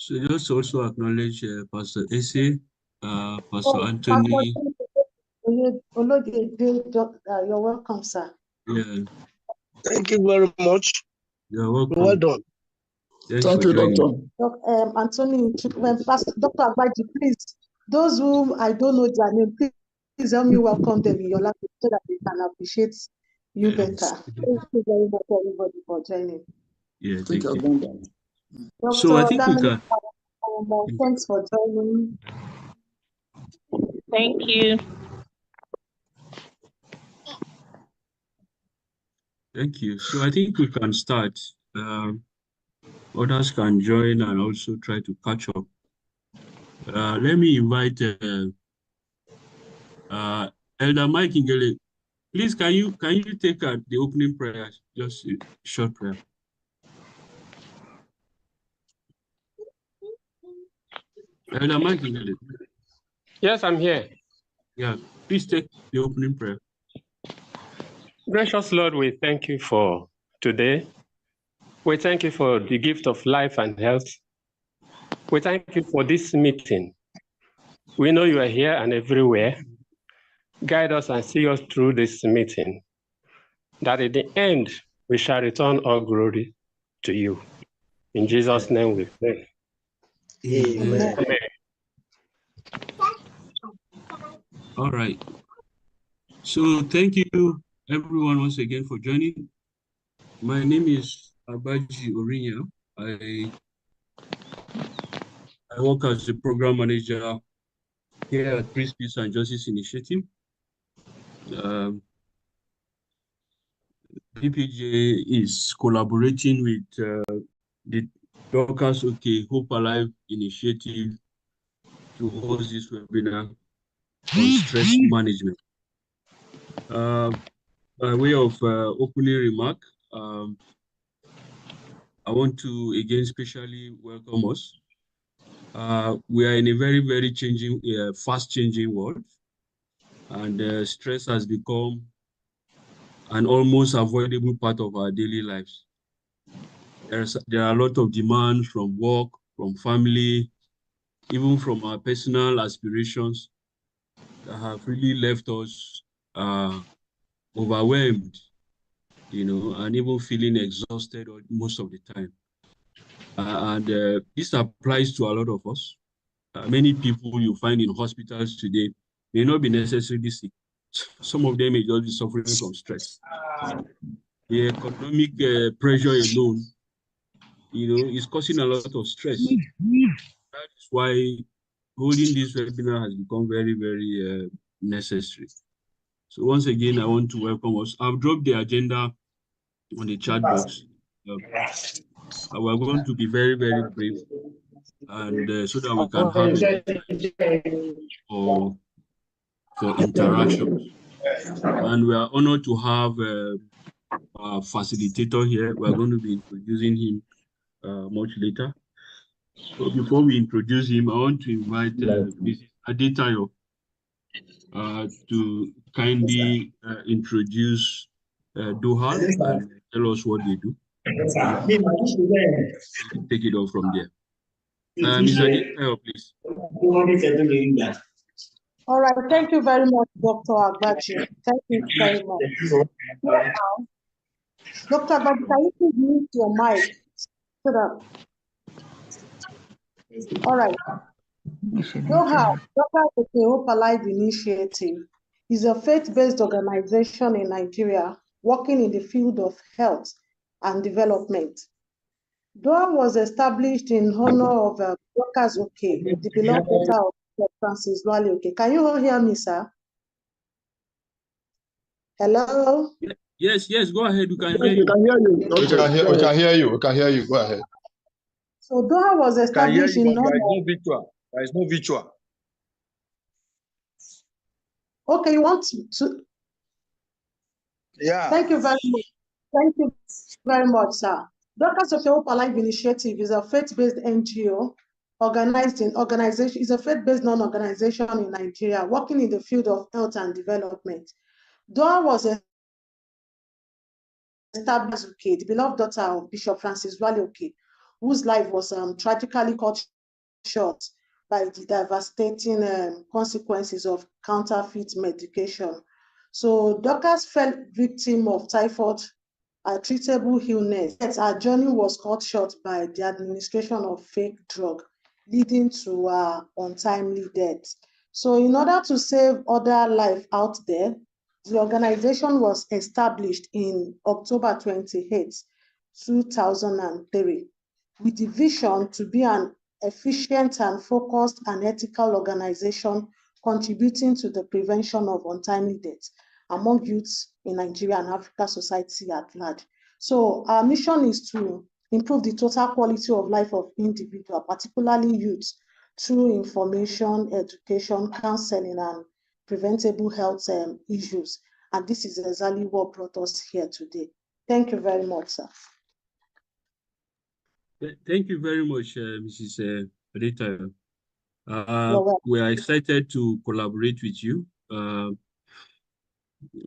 So just also acknowledge Pastor Ese, Pastor Anthony. You're welcome, sir. Yeah. Thank you very much. You're welcome. Well done. Thank you, Doctor. Anthony, Pastor Dr. Agbaji, please, those whom I don't know their name, please help me welcome them in your language so that they can appreciate you better. Thank you very much, everybody, for joining. Yeah, thank you. Dr. So I think we can. Thanks for joining. Thank you. Thank you. So I think we can start. Others can join and also try to catch up. Let me invite Elder Mike Ingele. Please, can you take the opening prayer? Just a short prayer. Elder Mike Ingele. Yes, I'm here. Yeah, please take the opening prayer. Gracious Lord, we thank you for today. We thank you for the gift of life and health. We thank you for this meeting. We know you are here and everywhere. Guide us and see us through this meeting, that at the end we shall return all glory to you. In Jesus' name we pray. Amen. Amen. All right. So thank you everyone once again for joining. My name is Agbaji Orinya. I work as the program manager here at Peace, Peace and Justice Initiative. PPJ is collaborating with the Dorcas OK Hope Alive initiative to host this webinar on stress management. By way of opening remark, I want to again specially welcome us. We are in a very, very changing, fast changing world, and stress has become an almost avoidable part of our daily lives. There are a lot of demands from work, from family, even from our personal aspirations that have really left us overwhelmed, and even feeling exhausted most of the time. This applies to a lot of us. Many people you find in hospitals today may not be necessarily sick. Some of them may just be suffering from stress. The economic pressure alone, is causing a lot of stress. That is why holding this webinar has become very, very necessary. So once again, I want to welcome us. I've dropped the agenda on the chat box. We're going to be very, very brief, and so that we can have for interaction. And we are honored to have our facilitator here. We're going to be introducing him much later. So before we introduce him, I want to invite Mrs. Adetayo to kindly introduce Doha and tell us what they do. Take it off from there. Ms. Adetayo, please. All right, thank you very much, Dr. Agbaji. Thank you very much. Dr. Agbaji, can you please mute your mic? All right. Doha, Dorcas OK Hope Alive Initiative is a faith-based organization in Nigeria working in the field of health and development. Doha was established in honor of Dorcas OK, the beloved daughter of Francis Wale OK. Can you all hear me, sir? Hello? Yes, go ahead. We can hear you. We can hear you. We can hear you. Go ahead. So Doha was established in honor. There is no virtual. Okay, you want to? Yeah. Thank you very much. Thank you very much, sir. Dorcas OK Hope Alive Initiative is a faith-based NGO is a faith-based non-organization in Nigeria working in the field of health and development. Doha was established OK, the beloved daughter of Bishop Francis Wale OK, whose life was tragically cut short by the devastating consequences of counterfeit medication. So Dorcas fell victim of typhoid, a treatable illness. Her journey was cut short by the administration of fake drug, leading to untimely death. So in order to save other life out there, the organization was established in October 28, 2003, with the vision to be an efficient and focused and ethical organization contributing to the prevention of untimely death among youths in Nigeria and Africa society at large. So our mission is to improve the total quality of life of individuals, particularly youths, through information, education, counseling, and preventable health issues. And this is exactly what brought us here today. Thank you very much, sir. Thank you very much, Mrs. Adetayo. Well, we are excited to collaborate with you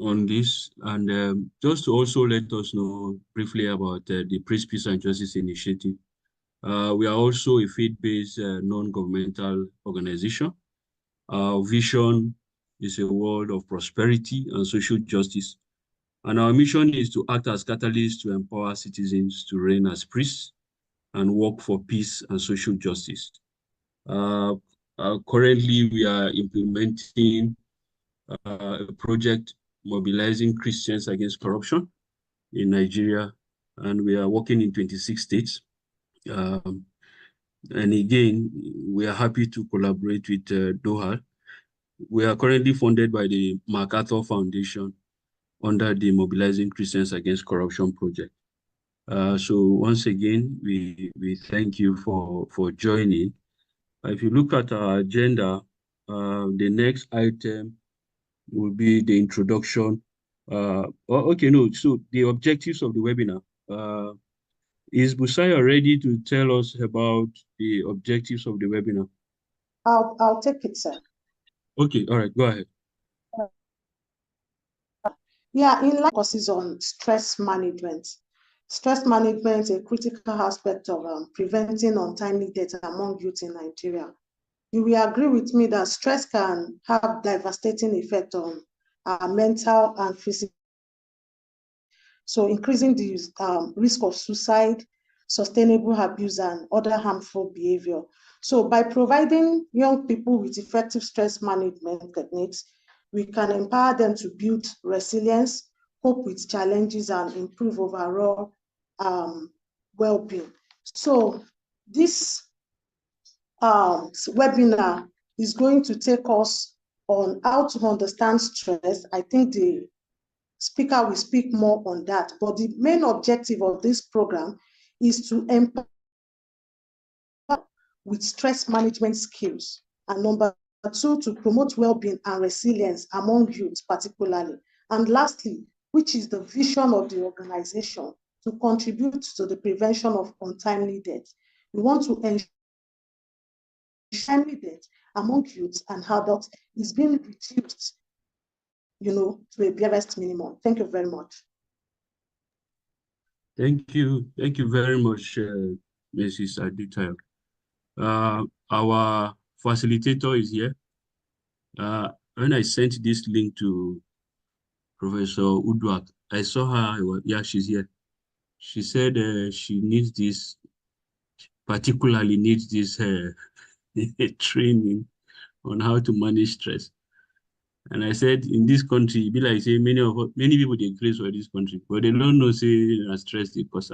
on this, and just to also let us know briefly about the Peace, Peace and Justice Initiative. We are also a faith-based non-governmental organization. Our vision is a world of prosperity and social justice. And our mission is to act as catalysts to empower citizens to reign as priests and work for peace and social justice. Currently, we are implementing a project mobilizing Christians against corruption in Nigeria, and we are working in 26 states. And again, we are happy to collaborate with DOHA. We are currently funded by the MacArthur Foundation under the Mobilizing Christians Against Corruption project. So once again, we thank you for joining. If you look at our agenda, the next item will be the introduction. So the objectives of the webinar. Is Busaya ready to tell us about the objectives of the webinar? I'll take it, sir. Okay, all right, go ahead. Yeah, in line focuses on stress management. Stress management is a critical aspect of preventing untimely death among youth in Nigeria. You will agree with me that stress can have devastating effect on our mental and physical. So increasing the risk of suicide, sustainable abuse, and other harmful behavior. So by providing young people with effective stress management techniques, we can empower them to build resilience, cope with challenges, and improve overall well-being. So this webinar is going to take us on how to understand stress. I think the speaker will speak more on that, but the main objective of this program is to empower with stress management skills, and number two, to promote well-being and resilience among youth particularly, and lastly, which is the vision of the organization, to contribute to the prevention of untimely death. We want to ensure untimely death among youths and adults is being reduced, to a barest minimum. Thank you very much. Thank you very much, Mrs. Adetayo. Our facilitator is here. When I sent this link to Professor Uduak, I saw her. Yeah, she's here. She said she needs this, particularly needs this training on how to manage stress. And I said, in this country, be like say many people they craze for this country, but they don't know say stress the cause.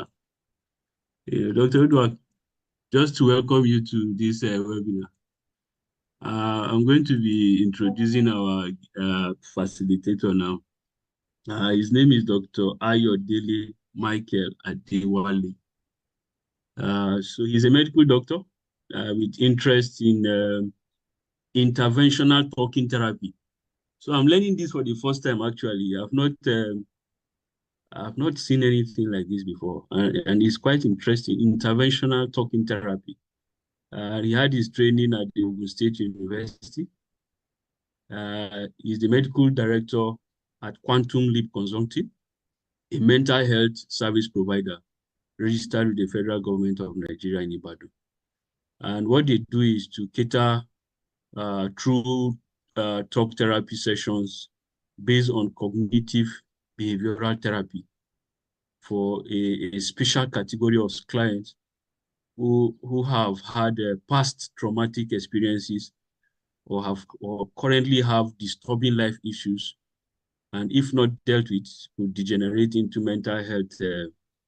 Dr. Uduak, just to welcome you to this webinar. I'm going to be introducing our facilitator now. His name is Dr. Ayodele Michael Adewale. So he's a medical doctor with interest in interventional talking therapy. So I'm learning this for the first time, actually. I've not seen anything like this before, and it's quite interesting. Interventional talking therapy. He had his training at the Ogun State University. He's the medical director at Quantum Leap Consulting, a mental health service provider registered with the federal government of Nigeria in Ibadan. And what they do is to cater through talk therapy sessions based on cognitive behavioral therapy for a special category of clients who have had past traumatic experiences or currently have disturbing life issues, and if not dealt with, could degenerate into mental health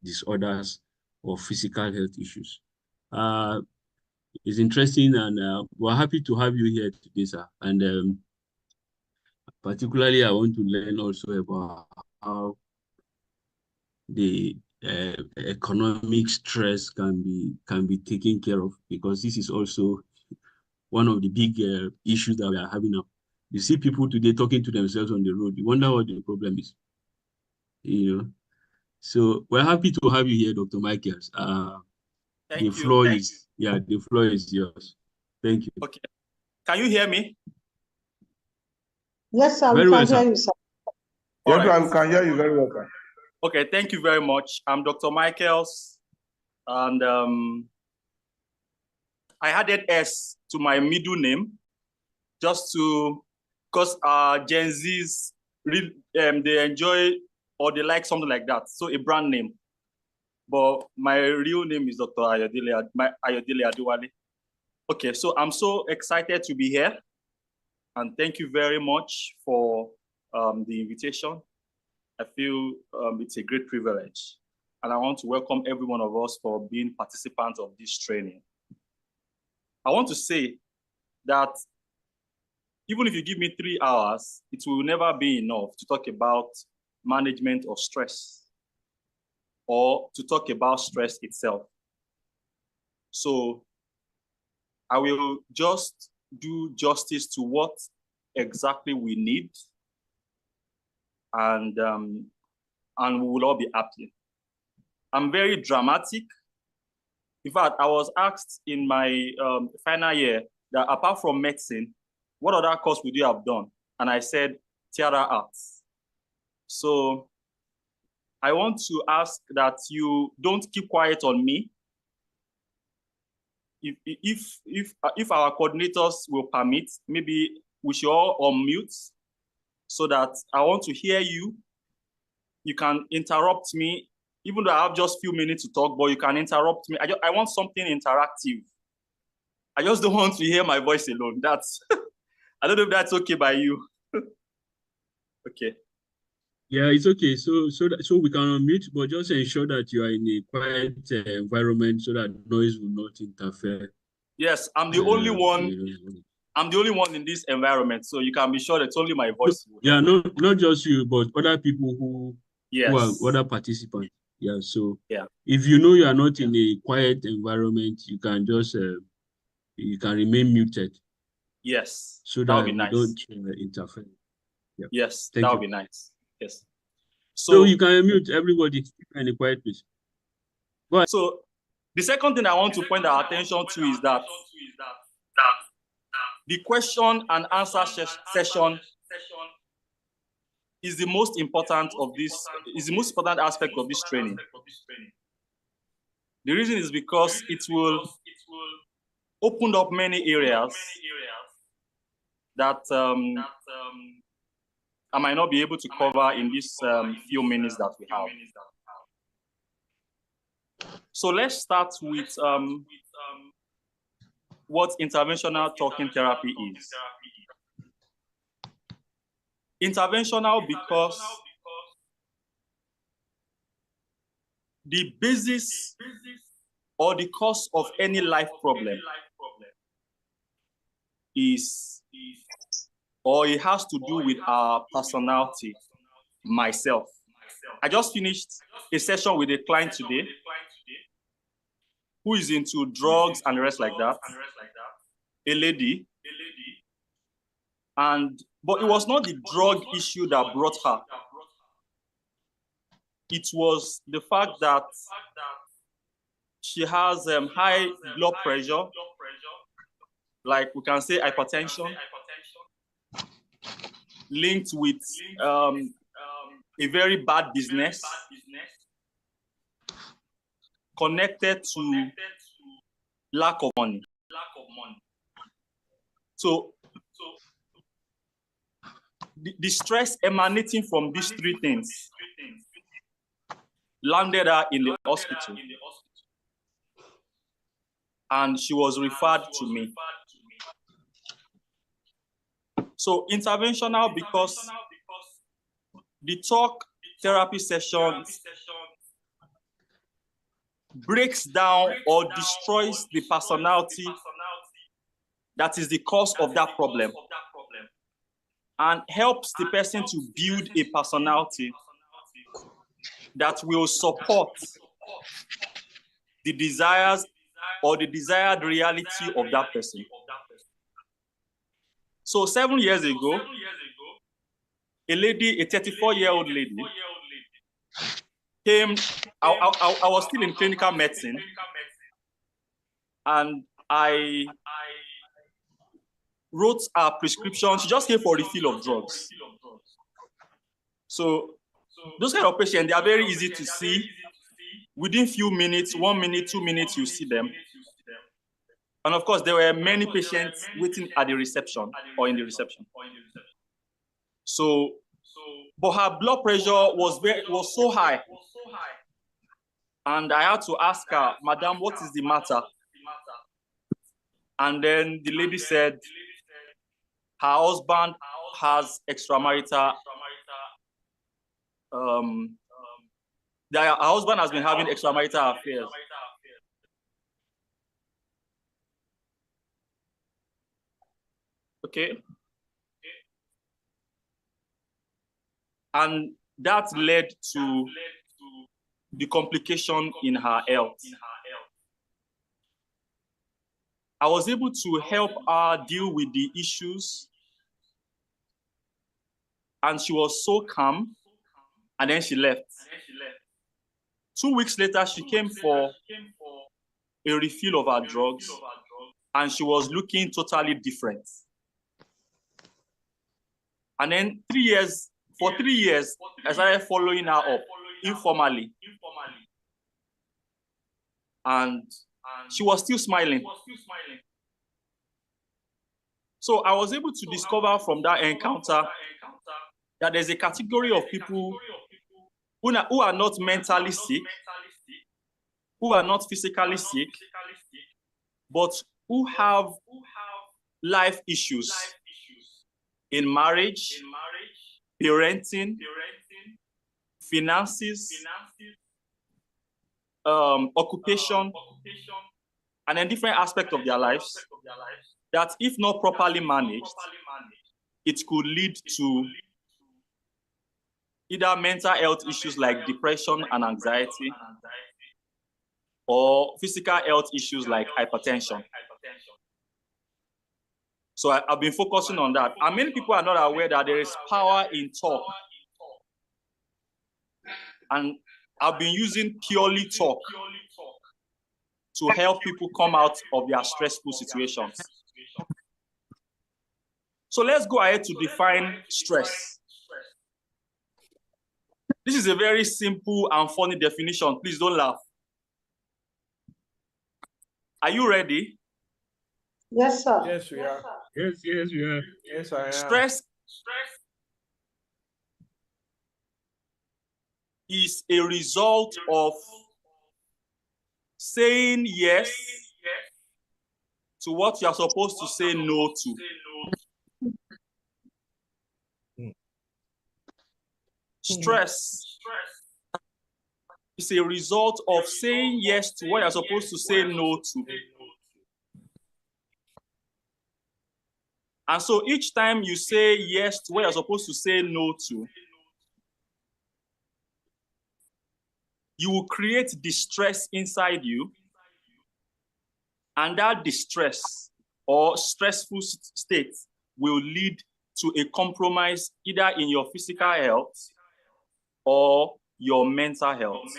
disorders or physical health issues. It's interesting, and we're happy to have you here today, sir. And particularly, I want to learn also about how the economic stress can be taken care of, because this is also one of the big issues that we are having now. You see people today talking to themselves on the road. You wonder what the problem is. You know, so we're happy to have you here, Dr. Michaels. The floor is yours. Thank you. Okay. Can you hear me? Yes, sir. Very We well, can sir. hear you, sir. Yes, I can hear you very well, sir. Okay, thank you very much. I'm Dr. Michaels, and I added S to my middle name just to, because Gen Zs, they enjoy or they like something like that, so a brand name. But my real name is Dr. Ayodele Adewale. Okay, so I'm so excited to be here, and thank you very much for the invitation. I feel it's a great privilege, and I want to welcome every one of us for being participants of this training. I want to say that even if you give me 3 hours, it will never be enough to talk about management of stress or to talk about stress itself. So I will just do justice to what exactly we need, and we will all be happy. I'm very dramatic. In fact, I was asked in my final year that apart from medicine, what other course would you have done? And I said, theater arts. So I want to ask that you don't keep quiet on me. If our coordinators will permit, maybe we should all unmute so that I want to hear you. You can interrupt me, even though I have just a few minutes to talk, but you can interrupt me. I want something interactive. I just don't want to hear my voice alone. That's, I don't know if that's okay by you. Okay. Yeah, it's okay. So we can unmute, but just ensure that you are in a quiet environment so that noise will not interfere. Yes, I'm the only one. I'm the only one in this environment, so you can be sure it's only my voice. Yeah, not just you, but other people who are other participants. Yeah, so if you know you are not in a quiet environment, you can just you can remain muted. Yes, so that that would be we nice. don't interfere. Yeah. Yes, Thank that you. would be nice. Yes. So you can mute everybody in a quiet place. So the second thing I want to point our attention to is that the question and answer session is the most important of this, is the most important aspect of this training. The reason is because it will open up many areas that I might not be able to cover in these few minutes that we have. So let's start with what interventional talking therapy is. Interventional because the basis or the cause of any life problem is, or it has to do with our personality, myself. I just finished a session with a client today who is into drugs and the rest like that, a lady, but it was not the drug issue that brought her. It was the fact that she has high blood pressure, like we can say hypertension, linked with a very bad business. connected to lack of money. So the stress emanating from these three things landed her in the hospital, and she was referred to me. So interventional because the talk therapy sessions breaks down or destroys the personality that is the cause of that problem, and helps the person to build a personality that will support the desires or the desired reality of that person. So 7 years ago, a lady, a 34-year-old lady, came. I was still in clinical medicine, and I wrote a prescription. She just came for a refill of drugs. So those kind of patients, they are very easy to see. Within few minutes, 1 minute, 2 minutes, you see them. And of course, there were many patients waiting at the reception or in the reception. So, but her blood pressure was so high. And I had to ask her, "Madam, what is the matter?" And then the lady said her husband has extramarital, her husband has been having extramarital affairs. Okay. And that led to the complication in her health. I was able to help her deal with the issues, and she was so calm, and then she left. 2 weeks later, she came for a refill of her drugs, and she was looking totally different. And then for 3 years, I started following her up informally. And she was still smiling. So I was able to discover from that encounter that there's a category of people who are not mentally sick, who are not physically sick, but who have life issues in marriage, parenting, finances, occupation, and then different aspects of their lives that, if not properly managed, it could lead to either mental health issues like depression and anxiety, or physical health issues like hypertension. So I've been focusing on that. And many people are not aware that there is power in talk. And I've been using purely talk to help people come out of their stressful situations. So let's go ahead to define stress. This is a very simple and funny definition. Please don't laugh. Are you ready? Yes, sir. Yes, we are. Yes, we are. Yes, I am. Stress is a result of saying yes to what you are supposed to say no to. Stress is a result of saying yes to what you're supposed to say no to. And so each time you say yes to what you're supposed to say no to, you will create distress inside you. And that distress or stressful state will lead to a compromise either in your physical health or your mental health.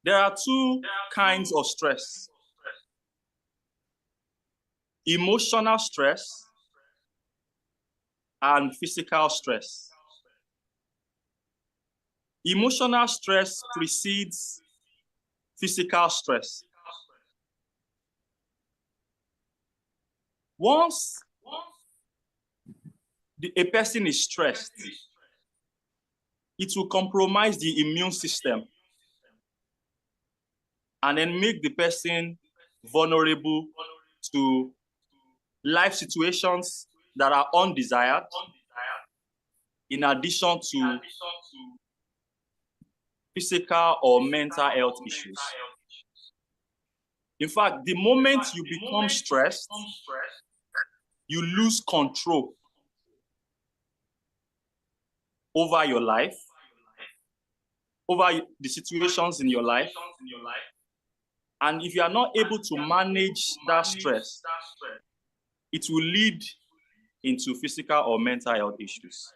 There are two kinds of stress: emotional stress and physical stress. Emotional stress precedes physical stress. Once a person is stressed, it will compromise the immune system and then make the person vulnerable to life situations that are undesired, in addition to physical or mental health issues. In fact, the moment you become stressed, you lose control over your life, over the situations in your life. And if you are not able to manage that stress, it will lead into physical or mental health issues.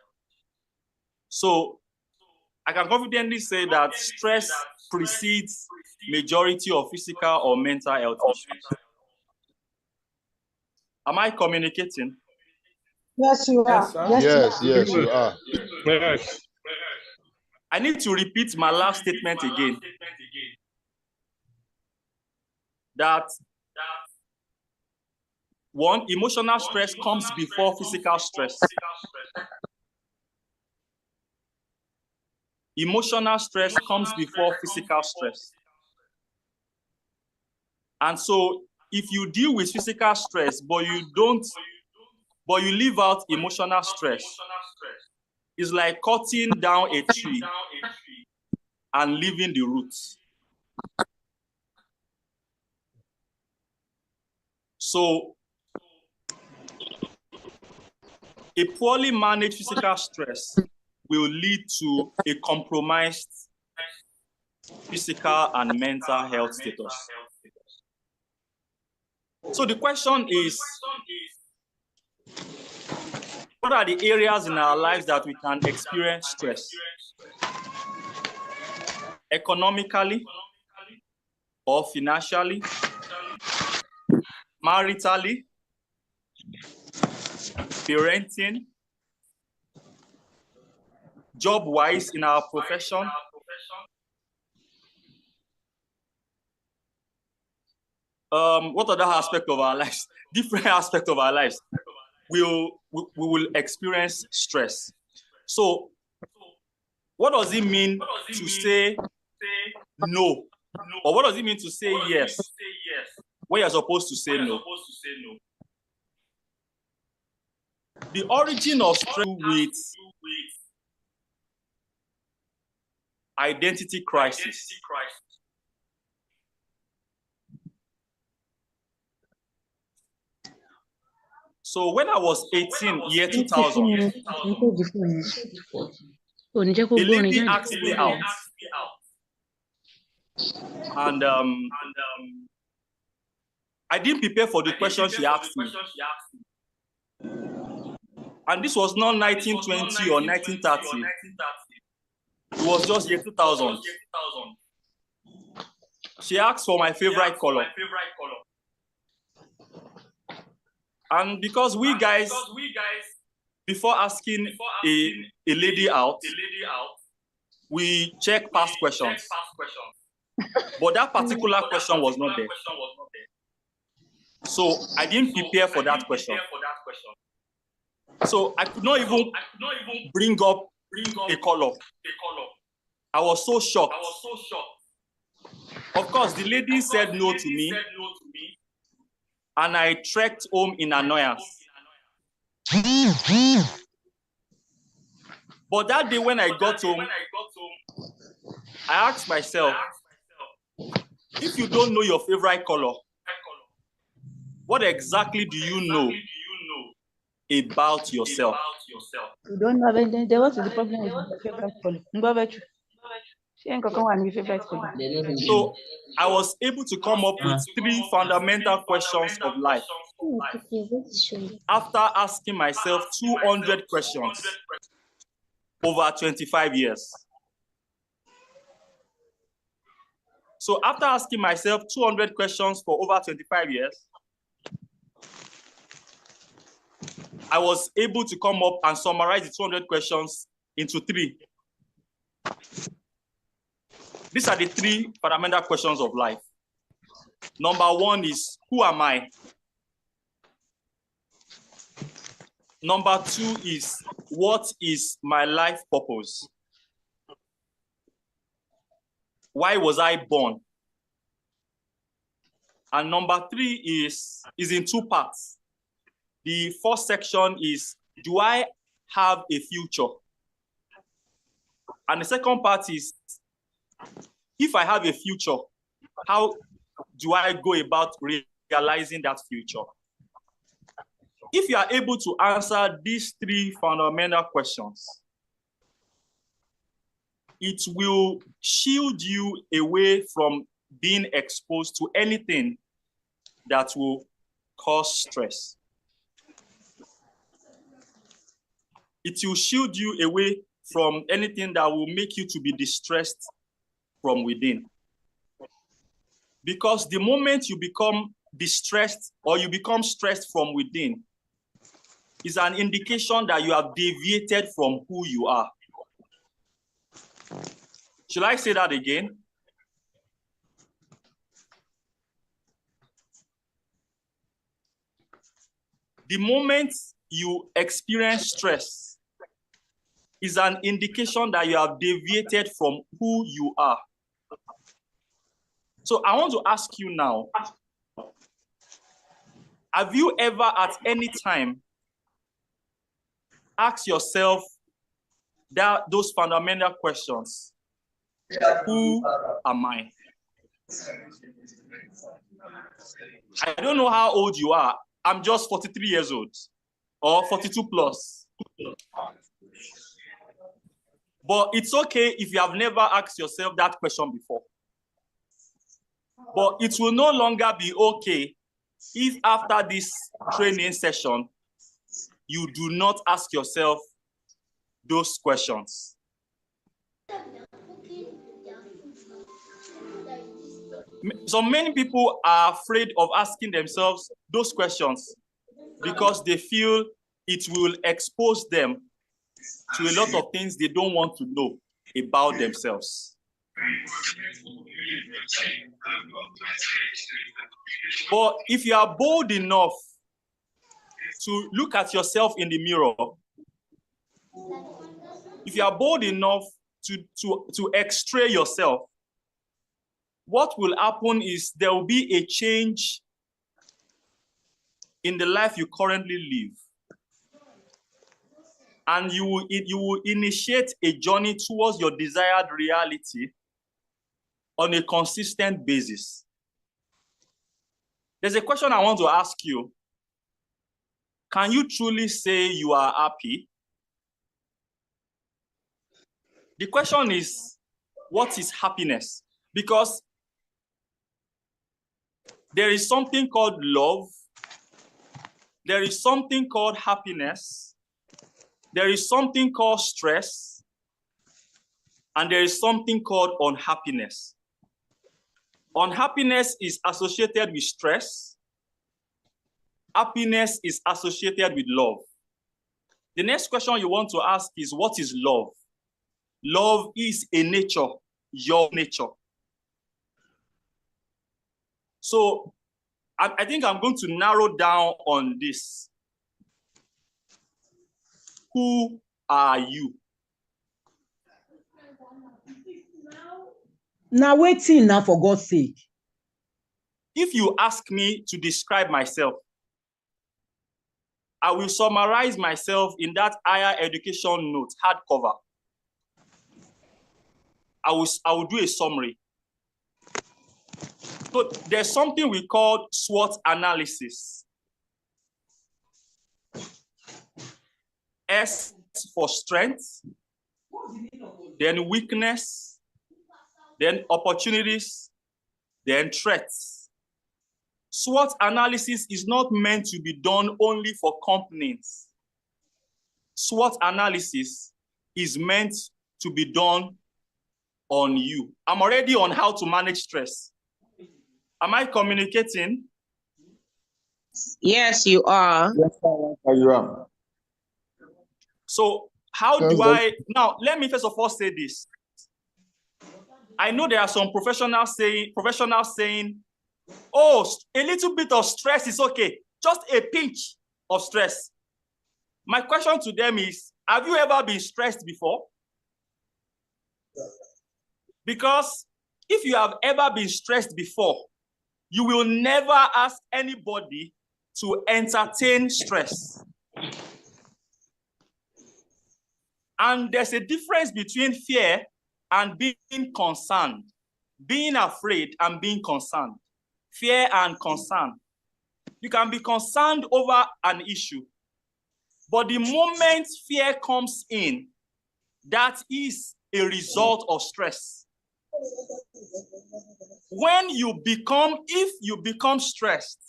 So I can confidently say that stress precedes majority of physical or mental health issues. Am I communicating? Yes, you are. Yes, you are. Yes. I need to repeat my last statement again. That one, emotional stress comes before physical stress. Emotional stress comes before physical stress. And so if you deal with physical stress, but you leave out emotional stress, it's like cutting down a tree and leaving the roots. So a poorly managed physical stress will lead to a compromised physical and mental health status. So the question is, what are the areas in our lives that we can experience stress? Economically or financially, maritally, parenting, job-wise in our profession, what other aspect of our lives, different aspects of our lives, we will experience stress. So what does it mean to say no? Or what does it mean to say yes when you're supposed to say no? The origin of stress with identity crisis. So when I was 18, year 2000, a lady asked me out. And I didn't prepare for the question she asked me. And this was not 1920 or 1930. It was just year 2000. She asked for my favorite color. And because we guys, before asking a lady out, we check past questions. But that particular question was not there. So I didn't prepare for that question. So I could not even bring up a color. I was so shocked. Of course, the lady said no to me, and I trekked home in annoyance. But that day when I got home, I asked myself, if you don't know your favorite color, what exactly do you know about yourself? You don't know anything. What is the problem with your favorite color? So I was able to come up with 3 fundamental questions of life. After asking myself 200 questions over 25 years. So after asking myself 200 questions for over 25 years, I was able to come up and summarize the 200 questions into 3. These are the three fundamental questions of life. Number one is, who am I? Number two is, what is my life purpose? Why was I born? And number three is in two parts. The first section is, do I have a future? And the second part is, if I have a future, how do I go about realizing that future? If you are able to answer these three fundamental questions, it will shield you away from being exposed to anything that will cause stress. It will shield you away from anything that will make you to be distressed from within. Because the moment you become distressed or you become stressed from within, is an indication that you have deviated from who you are. Should I say that again? The moment you experience stress is an indication that you have deviated from who you are. So I want to ask you now, have you ever at any time asked yourself those fundamental questions? Who am I? I don't know how old you are. I'm just 43 years old or 42 plus. But it's okay if you have never asked yourself that question before. But it will no longer be okay if after this training session, you do not ask yourself those questions. So many people are afraid of asking themselves those questions because they feel it will expose them to a lot of things they don't want to know about themselves. But if you are bold enough to look at yourself in the mirror, if you are bold enough to x-ray yourself, what will happen is there will be a change in the life you currently live. And you will initiate a journey towards your desired reality on a consistent basis. There's a question I want to ask you. Can you truly say you are happy? The question is, what is happiness? Because there is something called love. There is something called happiness. There is something called stress. And there is something called unhappiness. Unhappiness is associated with stress. Happiness is associated with love. The next question you want to ask is, what is love? Love is a nature, your nature. So I think I'm going to narrow down on this. Who are you? Now waiting now, for God's sake. If you ask me to describe myself, I will summarize myself in that higher education note, hardcover. I will do a summary. So there's something we call SWOT analysis. S for strength, then weakness, then opportunities, then threats. SWOT analysis is not meant to be done only for companies. SWOT analysis is meant to be done on you. I'm already on how to manage stress. Am I communicating? Yes, you are. Yes, you are. So how do I, now let me first of all say this. I know there are some professionals saying, oh, a little bit of stress is okay. Just a pinch of stress. My question to them is, have you ever been stressed before? Because if you have ever been stressed before, you will never ask anybody to entertain stress. And there's a difference between fear and being concerned, being afraid and being concerned. Fear and concern. You can be concerned over an issue, but the moment fear comes in, that is a result of stress. If you become stressed,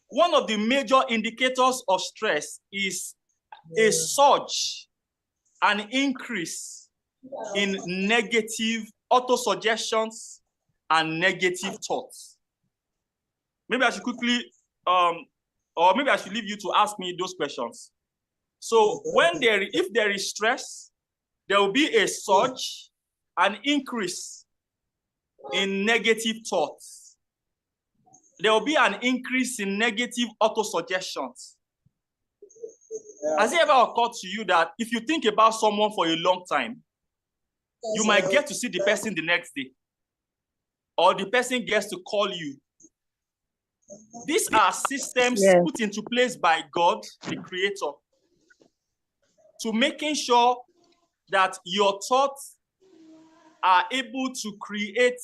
one of the major indicators of stress is a surge, an increase in negative autosuggestions and negative thoughts. Maybe I should quickly, or maybe I should leave you to ask me those questions. So if there is stress, there will be a surge, an increase in negative thoughts. There will be an increase in negative autosuggestions. Has it ever occurred to you that if you think about someone for a long time, you might get to see the person the next day, or the person gets to call you? These are systems put into place by God, the Creator, to making sure that your thoughts are able to create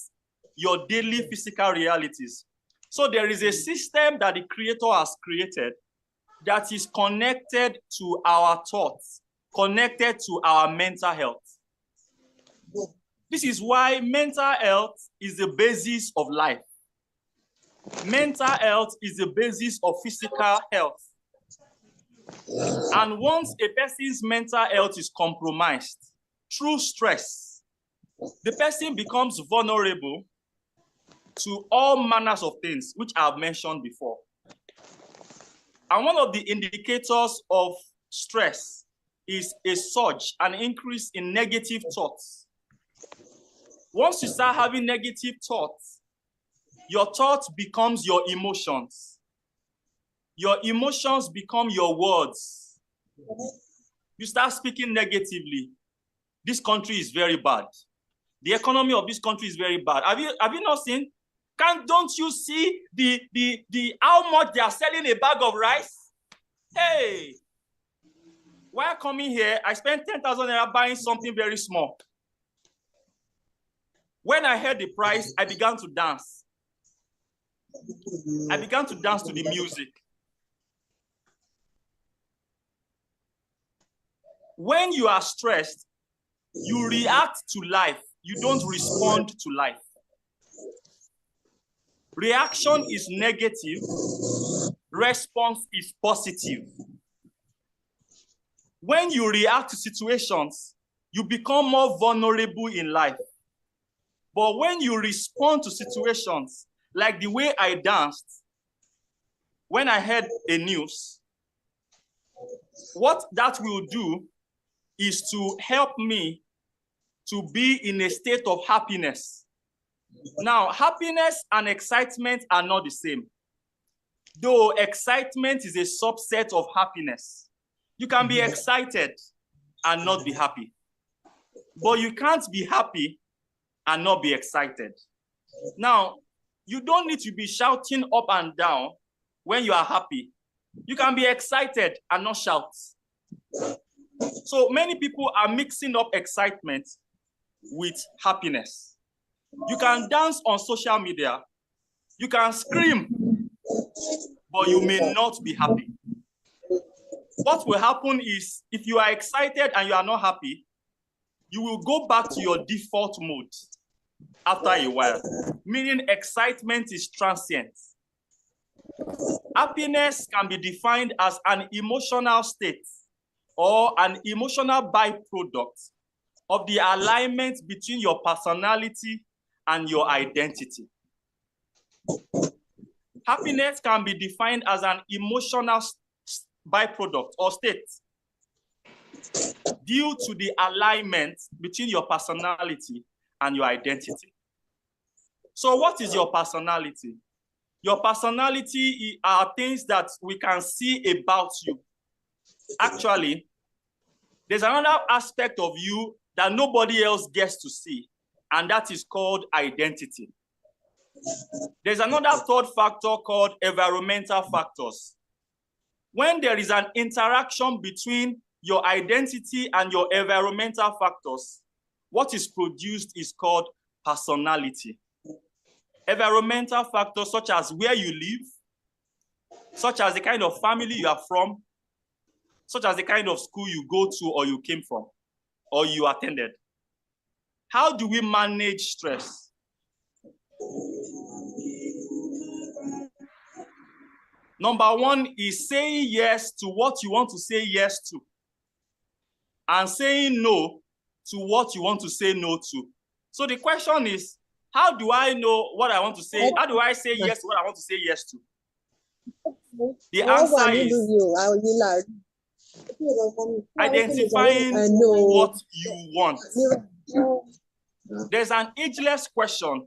your daily physical realities. So there is a system that the Creator has created that is connected to our thoughts, connected to our mental health. This is why mental health is the basis of life. Mental health is the basis of physical health. And once a person's mental health is compromised through stress, the person becomes vulnerable to all manners of things, which I've mentioned before. And one of the indicators of stress is a surge, an increase in negative thoughts. Once you start having negative thoughts, your thoughts becomes your emotions. Your emotions become your words. You start speaking negatively. This country is very bad. The economy of this country is very bad. Have you not seen? Don't you see the how much they are selling a bag of rice? Hey, while coming here, I spent 10,000 naira buying something very small. When I heard the price, I began to dance. I began to dance to the music. When you are stressed, you react to life. You don't respond to life. Reaction is negative. Response is positive. When you react to situations, you become more vulnerable in life. But when you respond to situations, like the way I danced when I heard a news, what that will do is to help me to be in a state of happiness. Now, happiness and excitement are not the same. Though excitement is a subset of happiness. You can be excited and not be happy. But you can't be happy and not be excited. Now, you don't need to be shouting up and down when you are happy. You can be excited and not shout. So many people are mixing up excitement with happiness. You can dance on social media. You can scream, but you may not be happy. What will happen is, if you are excited and you are not happy, you will go back to your default mode after a while, meaning excitement is transient. Happiness can be defined as an emotional state or an emotional byproduct of the alignment between your personality and your identity. Happiness can be defined as an emotional byproduct or state due to the alignment between your personality and your identity. So what is your personality? Your personality are things that we can see about you. Actually, there's another aspect of you that nobody else gets to see, and that is called identity. There's another third factor called environmental factors. When there is an interaction between your identity and your environmental factors, what is produced is called personality. Environmental factors such as where you live, such as the kind of family you are from, such as the kind of school you go to or you came from or you attended. How do we manage stress? Number one is saying yes to what you want to say yes to, and saying no to what you want to say no to. So the question is, how do I know what I want to say? How do I say yes to what I want to say yes to? The answer is identifying what you want. There's an ageless question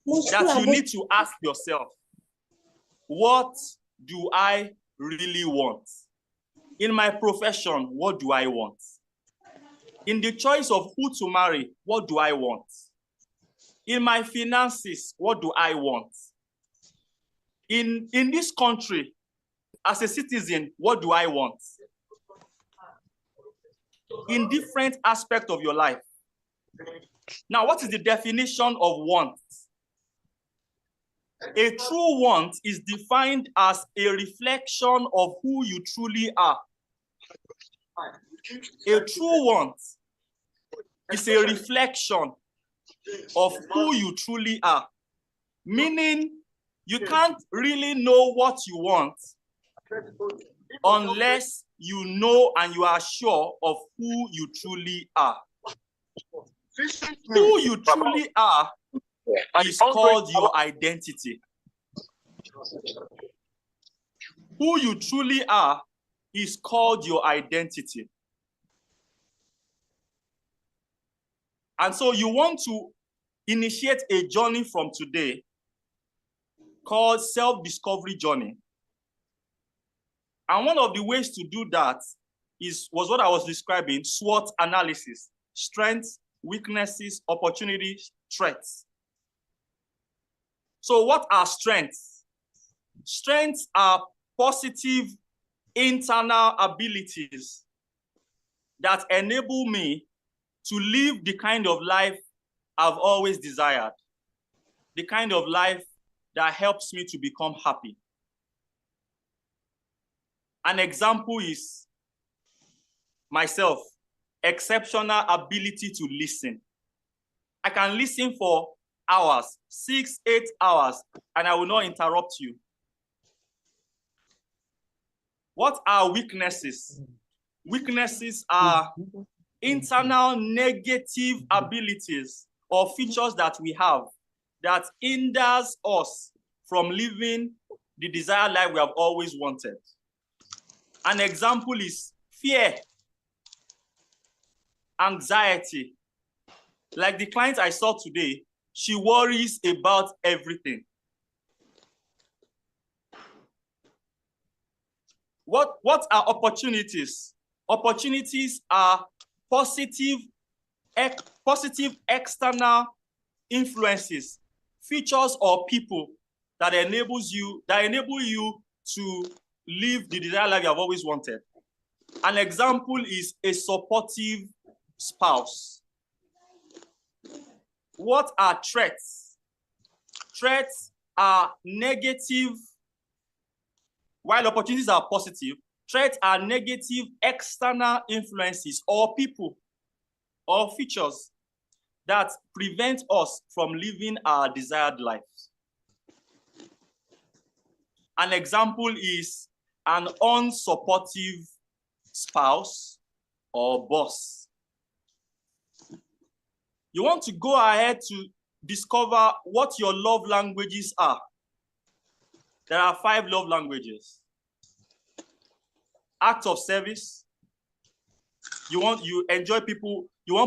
that you need to ask yourself. What do I really want? In my profession, what do I want? In the choice of who to marry, what do I want? In my finances, what do I want? In this country, as a citizen, what do I want? In different aspects of your life. Now, what is the definition of want? A true want is defined as a reflection of who you truly are. A true want is a reflection of who you truly are. Meaning, you can't really know what you want unless you know and you are sure of who you truly are. Who you truly are is called your identity. Who you truly are is called your identity. And so you want to initiate a journey from today called self-discovery journey. And one of the ways to do that was what I was describing, SWOT analysis: strengths, weaknesses, opportunities, threats. So what are strengths? Strengths are positive internal abilities that enable me to live the kind of life I've always desired, the kind of life that helps me to become happy. An example is myself, exceptional ability to listen. I can listen for hours, 6, 8 hours, and I will not interrupt you. What are weaknesses? Weaknesses are internal negative abilities or features that we have that hinders us from living the desired life we have always wanted. An example is fear, anxiety. Like the client I saw today, she worries about everything. What are opportunities? Opportunities are positive external influences, features or people that enable you to live the desired life you have always wanted. An example is a supportive spouse. What are threats? Threats are negative, while opportunities are positive. Threats are negative external influences or people or features that prevent us from living our desired lives. An example is an unsupportive spouse or boss. You want to go ahead to discover what your love languages are. There are 5 love languages. Acts of service. You want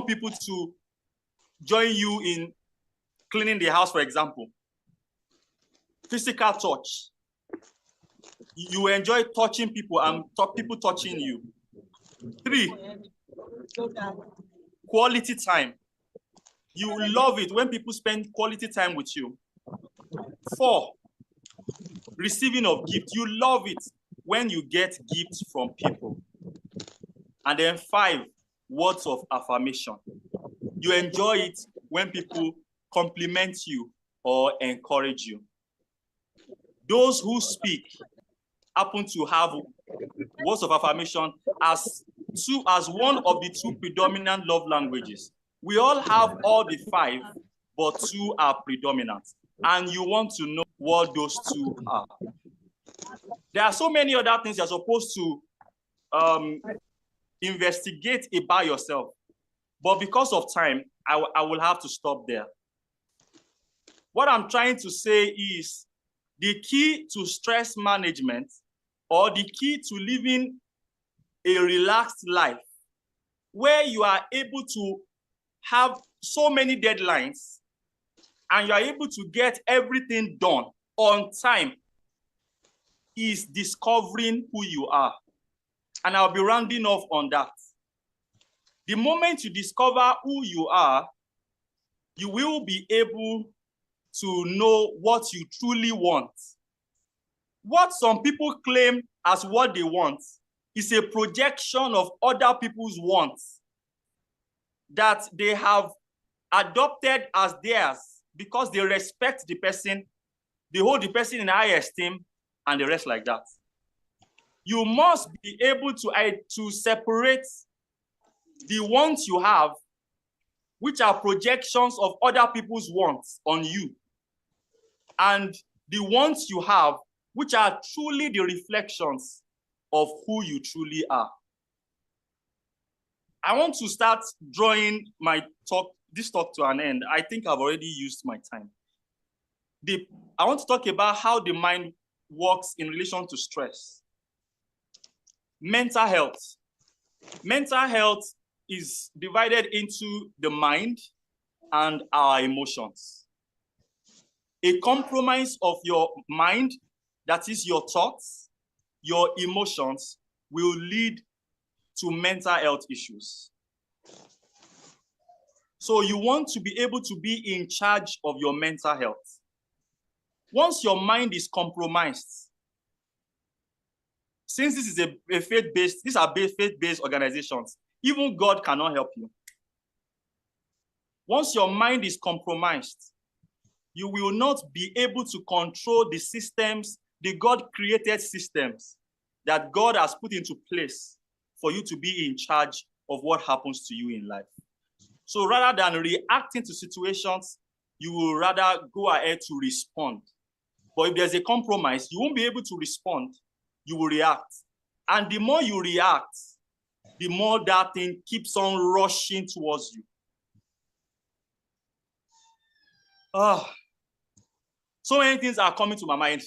people to join you in cleaning the house, for example. Physical touch. You enjoy touching people and people touching you. 3, quality time. You love it when people spend quality time with you. 4, receiving of gifts. You love it when you get gifts from people. And then 5, words of affirmation. You enjoy it when people compliment you or encourage you. Those who speak happen to have words of affirmation as one of the 2 predominant love languages. We all have all the 5, but 2 are predominant. And you want to know what those 2 are. There are so many other things you're supposed to investigate about yourself. But because of time, I will have to stop there. What I'm trying to say is the key to stress management, or the key to living a relaxed life where you are able to have so many deadlines and you are able to get everything done on time, is discovering who you are. And I'll be rounding off on that. The moment you discover who you are, you will be able to know what you truly want. What some people claim as what they want is a projection of other people's wants that they have adopted as theirs because they respect the person, they hold the person in high esteem, and the rest like that. You must be able to separate the wants you have, which are projections of other people's wants on you, and the wants you have, which are truly the reflections of who you truly are. I want to start drawing this talk to an end. I think I've already used my time. I want to talk about how the mind works in relation to stress. Mental health. Mental health is divided into the mind and our emotions. A compromise of your mind, that is your thoughts, your emotions, will lead to mental health issues. So you want to be able to be in charge of your mental health. Once your mind is compromised, since this is a faith-based, these are faith-based organizations, even God cannot help you. Once your mind is compromised, you will not be able to control the systems, the God-created systems that God has put into place for you to be in charge of what happens to you in life. So rather than reacting to situations, you will rather go ahead to respond. But if there's a compromise, you won't be able to respond. You will react. And the more you react, the more that thing keeps on rushing towards you. So many things are coming to my mind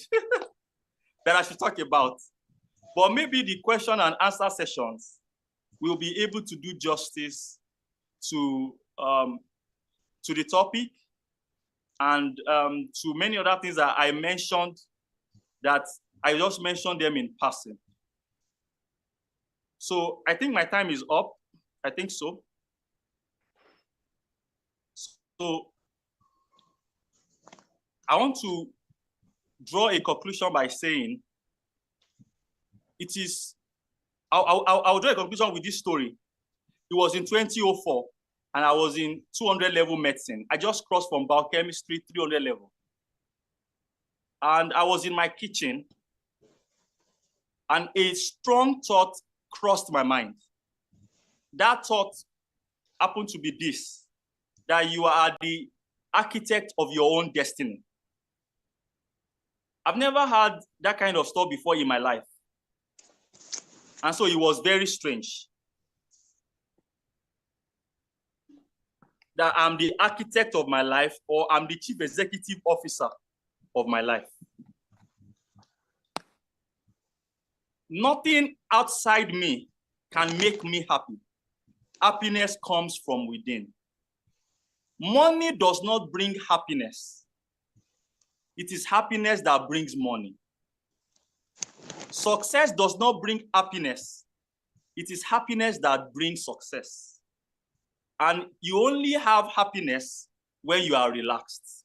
that I should talk about. But maybe the question and answer sessions will be able to do justice to the topic and to many other things that I mentioned, that I just mentioned them in passing. So I think my time is up. I think so. So I want to draw a conclusion by saying I'll draw a conclusion with this story. It was in 2004 and I was in 200 level medicine. I just crossed from biochemistry 300 level. And I was in my kitchen and a strong thought crossed my mind. That thought happened to be this, that you are the architect of your own destiny. I've never had that kind of thought before in my life. And so it was very strange that I'm the architect of my life, or I'm the chief executive officer of my life. Nothing outside me can make me happy. Happiness comes from within. Money does not bring happiness. It is happiness that brings money. Success does not bring happiness. It is happiness that brings success. And you only have happiness when you are relaxed.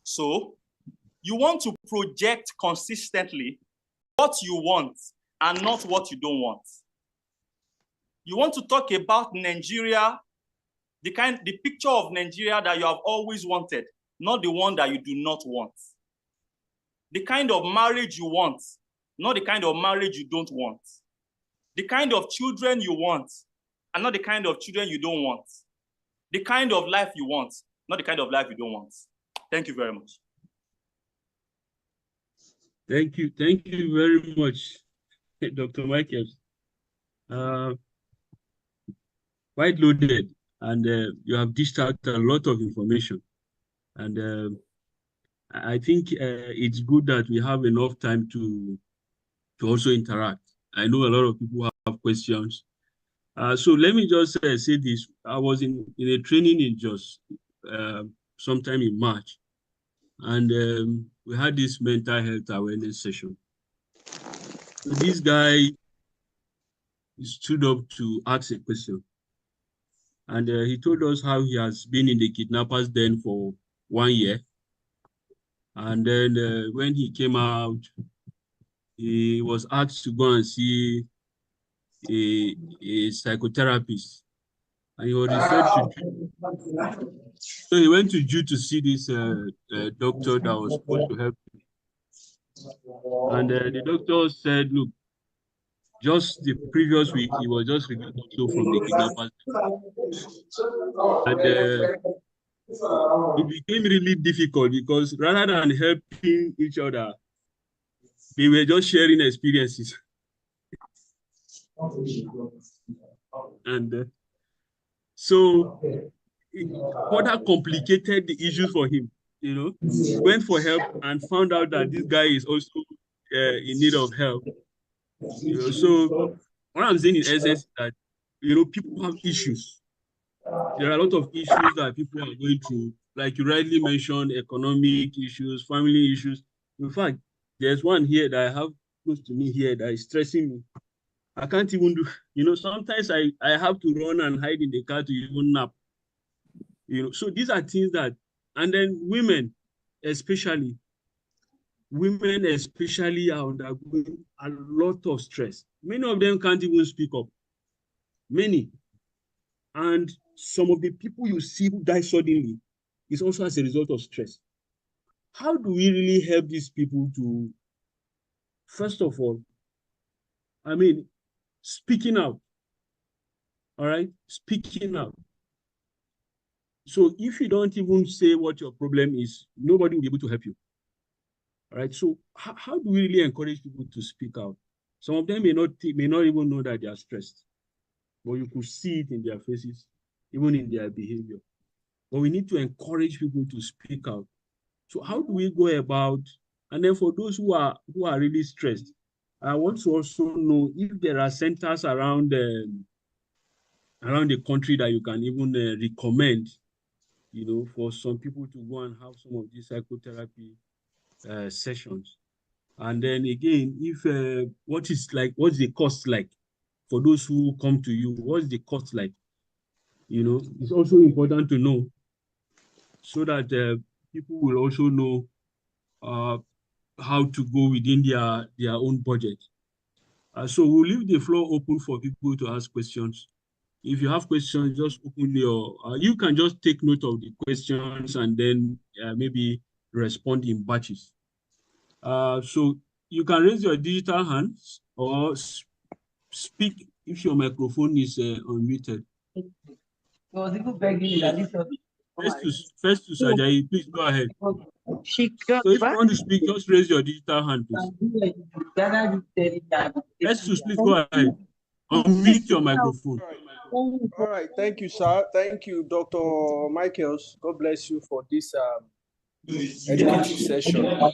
So you want to project consistently what you want and not what you don't want. You want to talk about Nigeria, the picture of Nigeria that you have always wanted, not the one that you do not want. The kind of marriage you want, not the kind of marriage you don't want. The kind of children you want, and not the kind of children you don't want. The kind of life you want, not the kind of life you don't want. Thank you very much. Thank you very much, Dr. Michaels. Quite loaded, and you have dished out a lot of information. And I think it's good that we have enough time to also interact. I know a lot of people have questions. So let me just say this. I was in a training in Jos sometime in March, and we had this mental health awareness session. So this guy stood up to ask a question. And he told us how he has been in the kidnappers' den for 1 year. And then when he came out, he was asked to go and see a psychotherapist. And he was referred to Jude. So he went to Jude to see this doctor that was supposed to help him. And the doctor said, look, just the previous week, he was just released also from the kidnappers. And it became really difficult because rather than helping each other, they were just sharing experiences. And so it further complicated the issue for him. You know, went for help and found out that this guy is also in need of help. You know, so what I'm saying in essence is that, you know, people have issues. There are a lot of issues that people are going through, like you rightly mentioned, economic issues, family issues. In fact, there's one here that I have close to me here that is stressing me. I can't even do, you know, sometimes I have to run and hide in the car to even nap. You know, so these are things that, and then women especially are undergoing a lot of stress. Many of them can't even speak up. Many. And some of the people you see who die suddenly is also as a result of stress. How do we really help these people to, first of all, I mean, speaking out, all right? Speaking out. So if you don't even say what your problem is, nobody will be able to help you. All right, so how do we really encourage people to speak out? Some of them may not even know that they are stressed, but you could see it in their faces, even in their behavior. But we need to encourage people to speak out. So how do we go about? And then for those who are really stressed, I want to also know if there are centers around the country that you can even recommend, you know, for some people to go and have some of these psychotherapy sessions. And then again, if what's the cost like for those who come to you? What's the cost like? You know, it's also important to know so that people will also know how to go within their own budget. So we'll leave the floor open for people to ask questions. If you have questions, just open your. You can just take note of the questions and then maybe respond in batches. So you can raise your digital hands or speak if your microphone is unmuted. First to Sajai, please go ahead. So if you want to speak, just raise your digital hand, please. Please go ahead. Unmute your microphone. All right, thank you, sir. Thank you, Dr. Michaels. God bless you for this educative session. All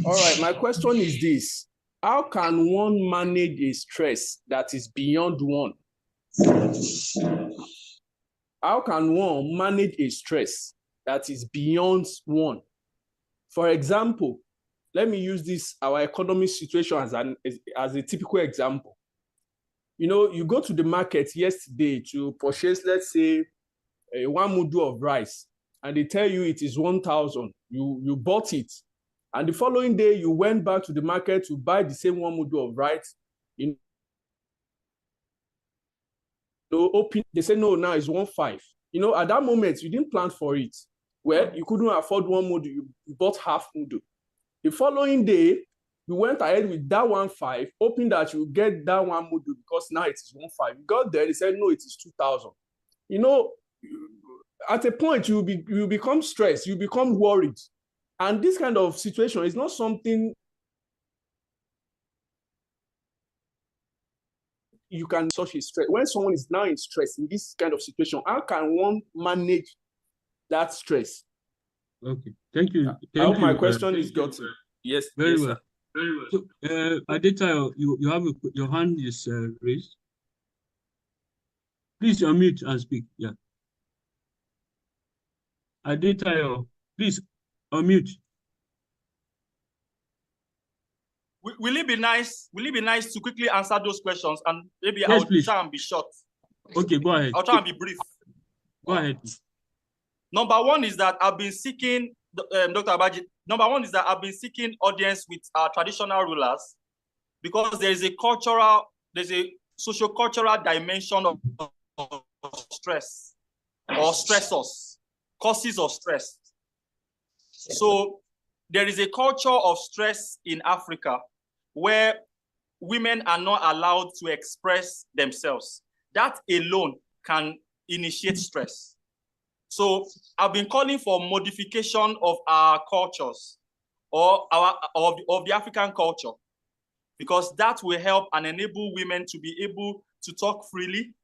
right, my question is this. How can one manage a stress that is beyond one? how can one manage a stress that is beyond one? For example, let me use this, our economic situation as a typical example. You know, you go to the market yesterday to purchase, let's say, 1 mudu of rice, and they tell you it is 1,000. You bought it. And the following day, you went back to the market to buy the same 1 mudu of rice. You know, they say, no, now it's 1,500. You know, at that moment, you didn't plan for it. Well, you couldn't afford 1 mudu, you bought half mudu. The following day, you went ahead with that 1,500, hoping that you get that 1 mudu because now it is 1,500. You got there, they said, no, it is 2,000. You know, at a point, you become stressed, you become worried. And this kind of situation is not something you can such a stress. When someone is now in stress in this kind of situation, how can one manage that stress? Okay, thank you. I hope my question is gotten. Yes, very yes, well. Very well. So, Adetayo, you have your hand is raised. Please unmute and speak. Yeah. Adetayo, please unmute. Will it be nice? Will it be nice to quickly answer those questions, and maybe Yes, I'll please. try and be short. Okay, go ahead. I'll try and be brief. Go ahead. Please. Number one is that I've been seeking, Dr. Abaji. Number one is that I've been seeking audience with our traditional rulers, because there is a socio-cultural dimension of stress or stressors, causes of stress. So there is a culture of stress in Africa where women are not allowed to express themselves. That alone can initiate stress. So I've been calling for modification of our cultures or of the African culture, because that will help and enable women to be able to talk freely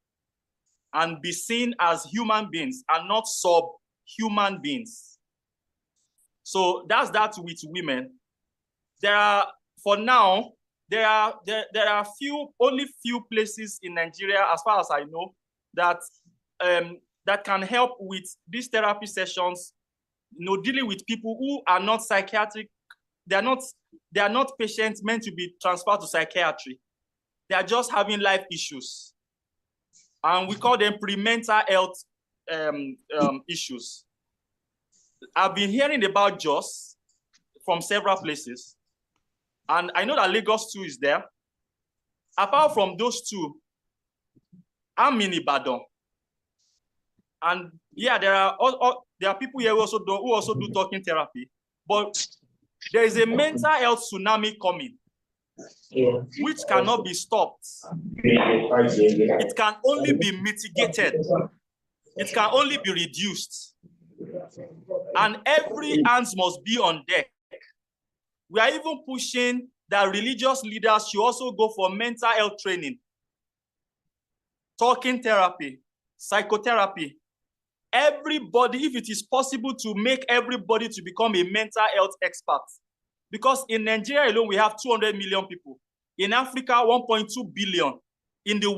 and be seen as human beings and not sub-human beings. So that's that with women. There are, for now, there are only few places in Nigeria, as far as I know, that that can help with these therapy sessions, you know, dealing with people who are not psychiatric. They are not patients meant to be transferred to psychiatry. They are just having life issues, and we call them pre-mental health issues. I've been hearing about JOS from several places, and I know that Lagos too is there. Apart from those two, I'm in Ibadan, and yeah, there are people here who also do talking therapy, but there is a mental health tsunami coming, which cannot be stopped. It can only be mitigated. It can only be reduced. And every hands must be on deck. We are even pushing that religious leaders should also go for mental health training, talking therapy, psychotherapy. Everybody, if it is possible to make everybody to become a mental health expert. Because in Nigeria alone, we have 200 million people. In Africa, 1.2 billion. In the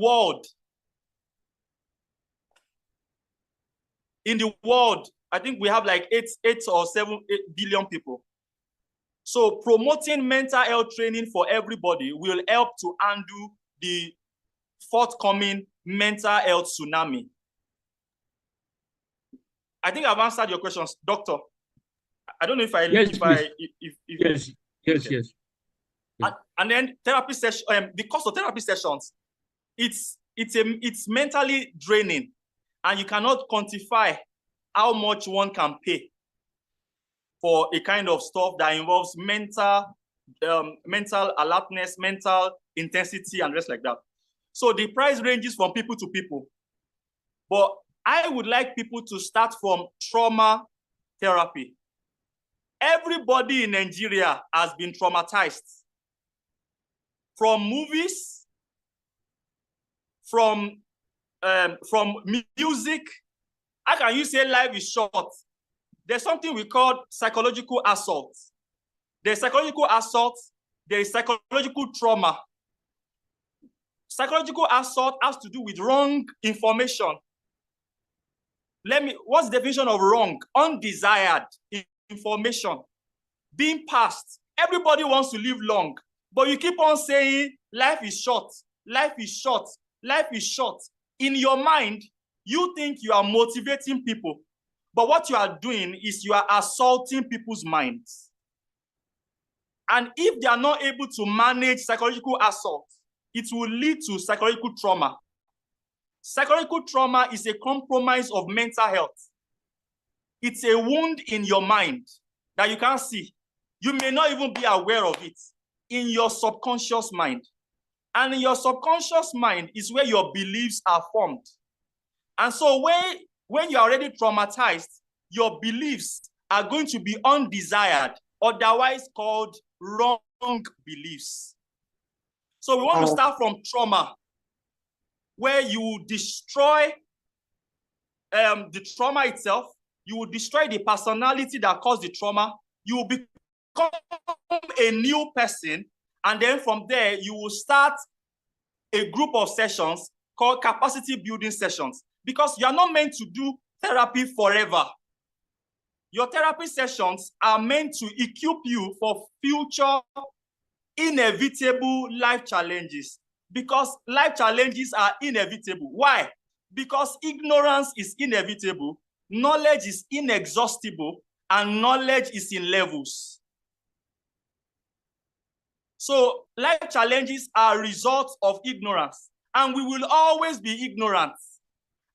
world, I think we have like 8 or 7 billion people. So promoting mental health training for everybody will help to undo the forthcoming mental health tsunami. I think I've answered your questions, Doctor. I don't know if I... Yes, yes. And then therapy session, the cost of therapy sessions, it's mentally draining, and you cannot quantify how much one can pay for a kind of stuff that involves mental alertness, mental intensity, and rest like that. So the price ranges from people to people. But I would like people to start from trauma therapy. Everybody in Nigeria has been traumatized. From movies, from music. How can you say life is short? There's something we call psychological assault. There's psychological assault. There is psychological trauma. Psychological assault has to do with wrong information. what's the definition of wrong? Undesired information being passed. Everybody wants to live long, but you keep on saying life is short, life is short, life is short. In your mind, you think you are motivating people, but what you are doing is you are assaulting people's minds. And if they are not able to manage psychological assault, it will lead to psychological trauma. Psychological trauma is a compromise of mental health. It's a wound in your mind that you can't see. You may not even be aware of it in your subconscious mind. And in your subconscious mind is where your beliefs are formed. And so when you're already traumatized, your beliefs are going to be undesired, otherwise called wrong beliefs. So we want to start from trauma, where you destroy the trauma itself. You will destroy the personality that caused the trauma. You will become a new person. And then from there, you will start a group of sessions called capacity building sessions, because you are not meant to do therapy forever. Your therapy sessions are meant to equip you for future inevitable life challenges, because life challenges are inevitable. Why? Because ignorance is inevitable, knowledge is inexhaustible, and knowledge is in levels. So life challenges are results of ignorance, and we will always be ignorant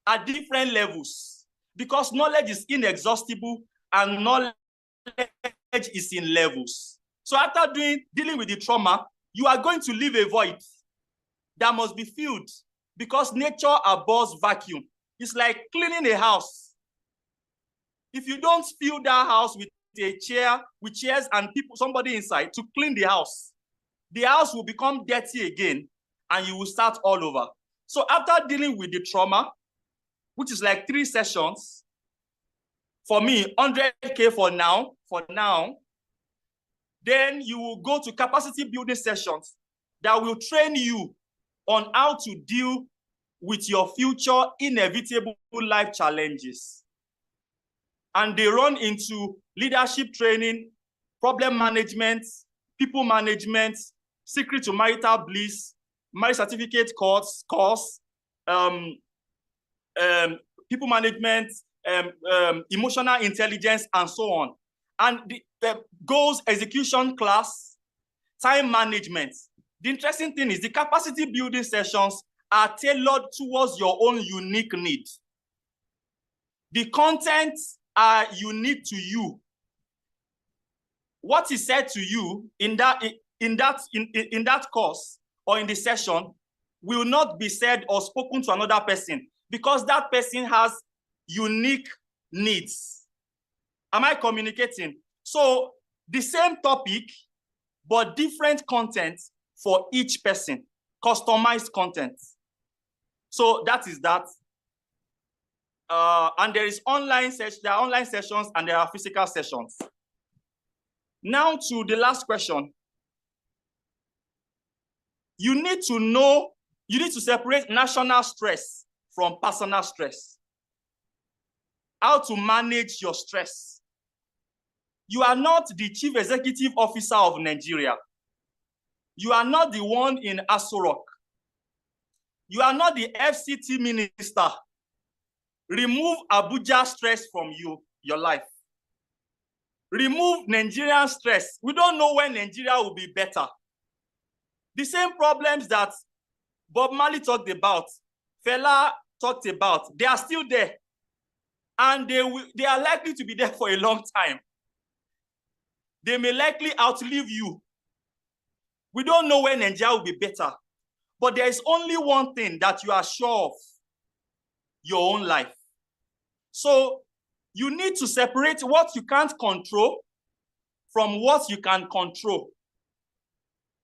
at different levels, because knowledge is inexhaustible and knowledge is in levels. So after dealing with the trauma, you are going to leave a void that must be filled, because nature abhors vacuum. It's like cleaning a house. If you don't fill that house with a chair, with chairs and somebody inside to clean the house will become dirty again, and you will start all over. So after dealing with the trauma, which is like 3 sessions, for me, 100K for now, then you will go to capacity building sessions that will train you on how to deal with your future inevitable life challenges. And they run into leadership training, problem management, people management, secret to marital bliss, marriage certificate course, people management, emotional intelligence, and so on. And the goals execution class, time management. The interesting thing is the capacity building sessions are tailored towards your own unique need. The contents are unique to you. What is said to you in that course or in the session will not be said or spoken to another person, because that person has unique needs. Am I communicating? So the same topic, but different content for each person, customized content. So that is that. And there are online sessions and there are physical sessions. Now to the last question. You need to separate national stress from personal stress. How to manage your stress. You are not the chief executive officer of Nigeria. You are not the one in Aso Rock. You are not the FCT minister. Remove Abuja stress from your life. Remove Nigerian stress. We don't know when Nigeria will be better. The same problems that Bob Marley talked about, Fela talked about, they are still there. And they are likely to be there for a long time. They may likely outlive you. We don't know when Nigeria will be better. But there is only one thing that you are sure of: your own life. So you need to separate what you can't control from what you can control.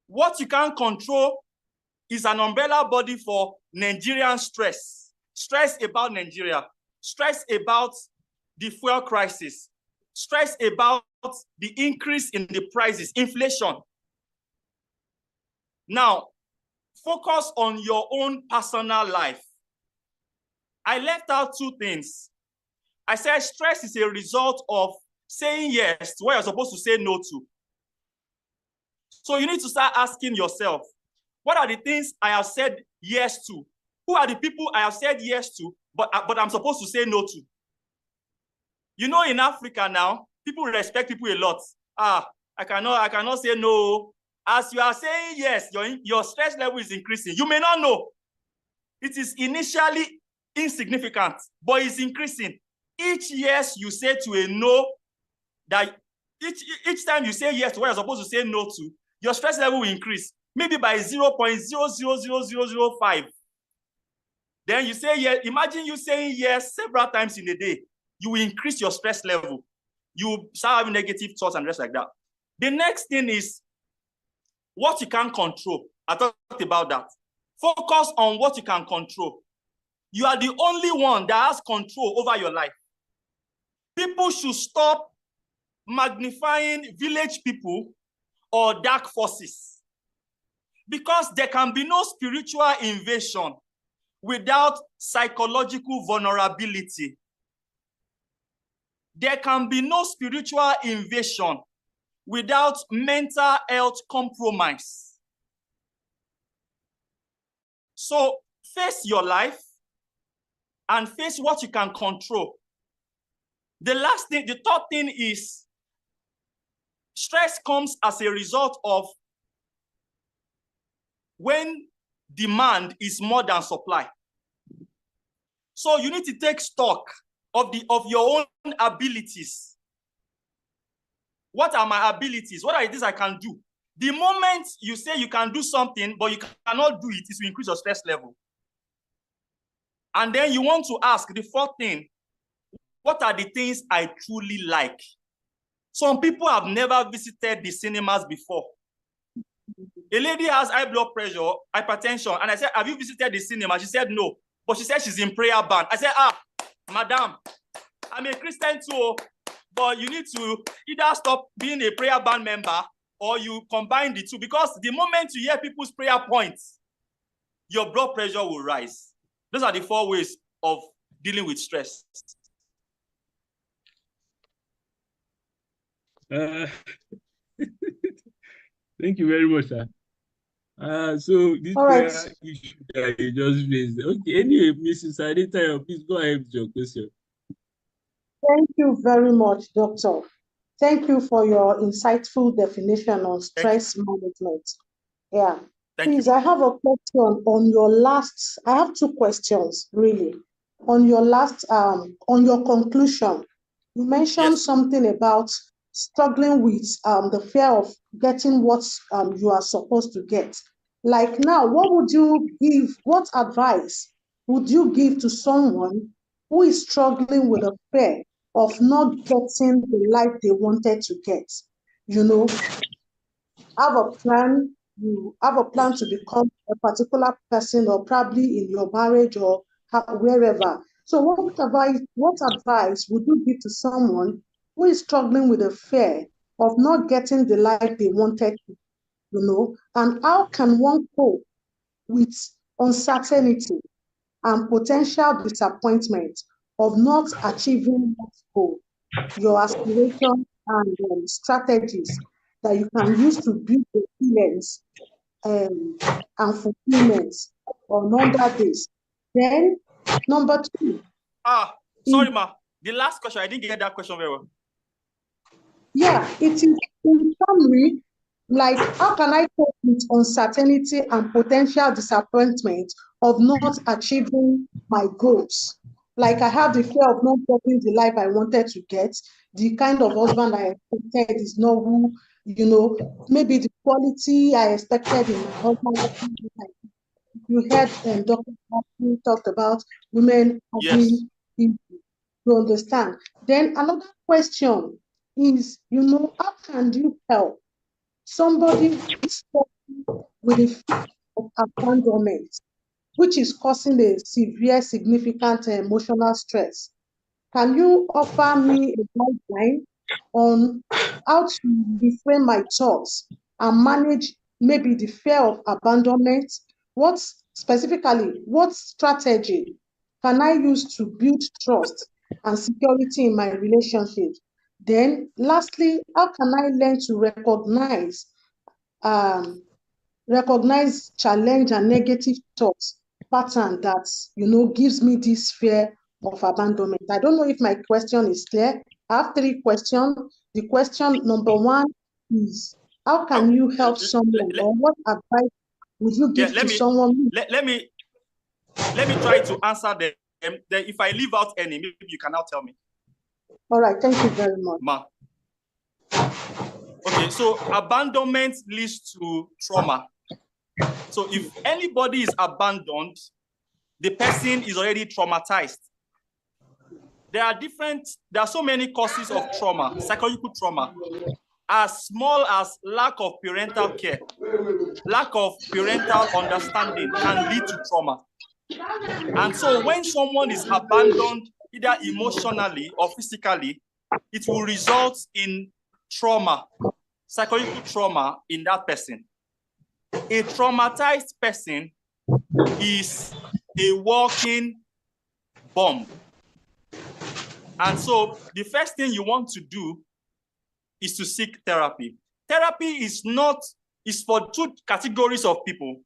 What you can't control is an umbrella body for Nigerian stress. Stress about Nigeria. Stress about the fuel crisis. Stress about the increase in the prices, inflation. Now, focus on your own personal life. I left out 2 things. I said stress is a result of saying yes to what you're supposed to say no to. So you need to start asking yourself, what are the things I have said yes to? Who are the people I have said yes to, but I'm supposed to say no to? You know, in Africa now, people respect people a lot. I cannot say no. As you are saying yes, your stress level is increasing. You may not know. It is initially insignificant, but it's increasing. Each yes you say to a no, that each time you say yes to what you're supposed to say no to, your stress level will increase, maybe by 0.000005. Then you say yes. Imagine you saying yes several times in a day. You will increase your stress level. You start having negative thoughts and rest like that. The next thing is what you can control. I talked about that. Focus on what you can control. You are the only one that has control over your life. People should stop magnifying village people or dark forces, because there can be no spiritual invasion without psychological vulnerability. There can be no spiritual invasion without mental health compromise. So face your life and face what you can control. The third thing is stress comes as a result of when demand is more than supply. So you need to take stock of your own abilities. What are my abilities? What are the things I can do? The moment you say you can do something, but you cannot do it, it will increase your stress level. And then you want to ask the fourth thing, what are the things I truly like? Some people have never visited the cinemas before. A lady has high blood pressure, hypertension, and I said, have you visited the cinema? She said no, but she said she's in prayer band. I said, madam, I'm a Christian too, but you need to either stop being a prayer band member or you combine the two, because the moment you hear people's prayer points, your blood pressure will rise. Those are the 4 ways of dealing with stress. Thank you very much, sir. So this prayer issue that you just raised. Okay, anyway, Mrs. Anita, please go ahead with your question. Thank you very much, Doctor. Thank you for your insightful definition on stress management. Yeah. Please, I have a question on your last, I have 2 questions, really. On your last, on your conclusion, you mentioned something about struggling with the fear of getting what you are supposed to get. Like now, what advice would you give to someone who is struggling with a fear of not getting the life they wanted to get? You know, have a plan, you have a plan to become a particular person, or probably in your marriage or wherever. So what advice would you give to someone who is struggling with the fear of not getting the life they wanted to, and how can one cope with uncertainty and potential disappointment of not achieving that goal, your aspirations and strategies that you can use to build resilience and fulfillment on under this. Then, number 2. Sorry, ma. The last question, I didn't get that question very well. Yeah, it is in summary, like, how can I cope with uncertainty and potential disappointment of not achieving my goals? Like, I have the fear of not getting the life I wanted to get. The kind of husband I expected is not who, maybe the quality I expected in my husband. You heard Dr. talked about women having to understand. Then another question is, how can you help somebody with a fear of abandonment, which is causing a severe, significant emotional stress? Can you offer me a guideline on how to reframe my thoughts and manage maybe the fear of abandonment? What strategy can I use to build trust and security in my relationships? Then, lastly, how can I learn to recognize challenge and negative thoughts pattern that gives me this fear of abandonment? I don't know if my question is clear. I have 3 questions. The question number 1 is, how can you help someone, or what advice would you give to someone? Let me try to answer them. Then if I leave out any, maybe you can now tell me. All right, thank you very much. Ma. Okay, so abandonment leads to trauma. So if anybody is abandoned, the person is already traumatized. There are so many causes of trauma, psychological trauma, as small as lack of parental care. Lack of parental understanding can lead to trauma. And so when someone is abandoned, either emotionally or physically, it will result in trauma, psychological trauma in that person. A traumatized person is a walking bomb. And so the first thing you want to do is to seek therapy. Therapy is for 2 categories of people.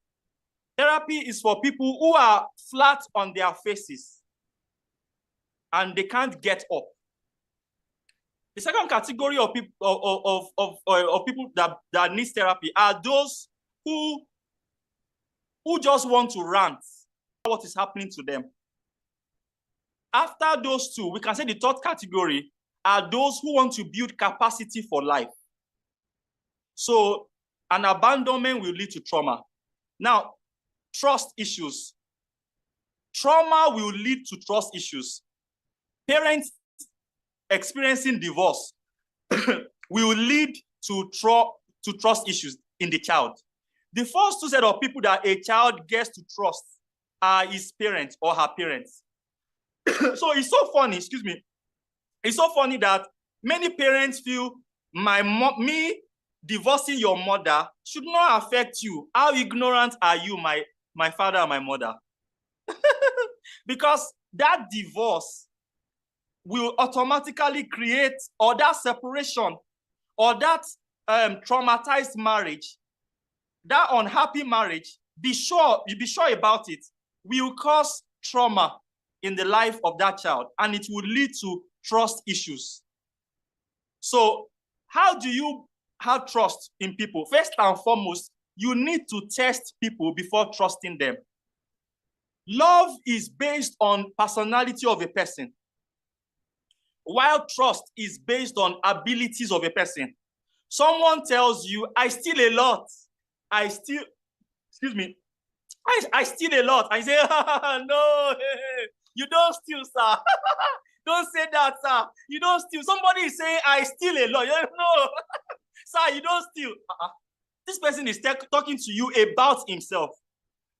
Therapy is for people who are flat on their faces and they can't get up. The second category of people that need therapy are those who just want to rant about what is happening to them. After those 2, we can say the third category are those who want to build capacity for life. So an abandonment will lead to trauma. Now, trust issues. Trauma will lead to trust issues. Parents experiencing divorce will lead to trust issues in the child. The first 2 set of people that a child gets to trust are his parents or her parents. So it's so funny, it's so funny that many parents feel me divorcing your mother should not affect you. How ignorant are you, my father and my mother? Because that divorce will automatically create, or that separation, or that traumatized marriage, that unhappy marriage, be sure about it, will cause trauma in the life of that child, and it will lead to trust issues. So how do you have trust in people? First and foremost, you need to test people before trusting them. Love is based on personality of a person, while trust is based on abilities of a person. Someone tells you, I steal a lot. I steal a lot. I say, no, you don't steal, sir. Don't say that, sir. You don't steal. Somebody is saying, I steal a lot. No, sir, you don't steal. This person is talking to you about himself.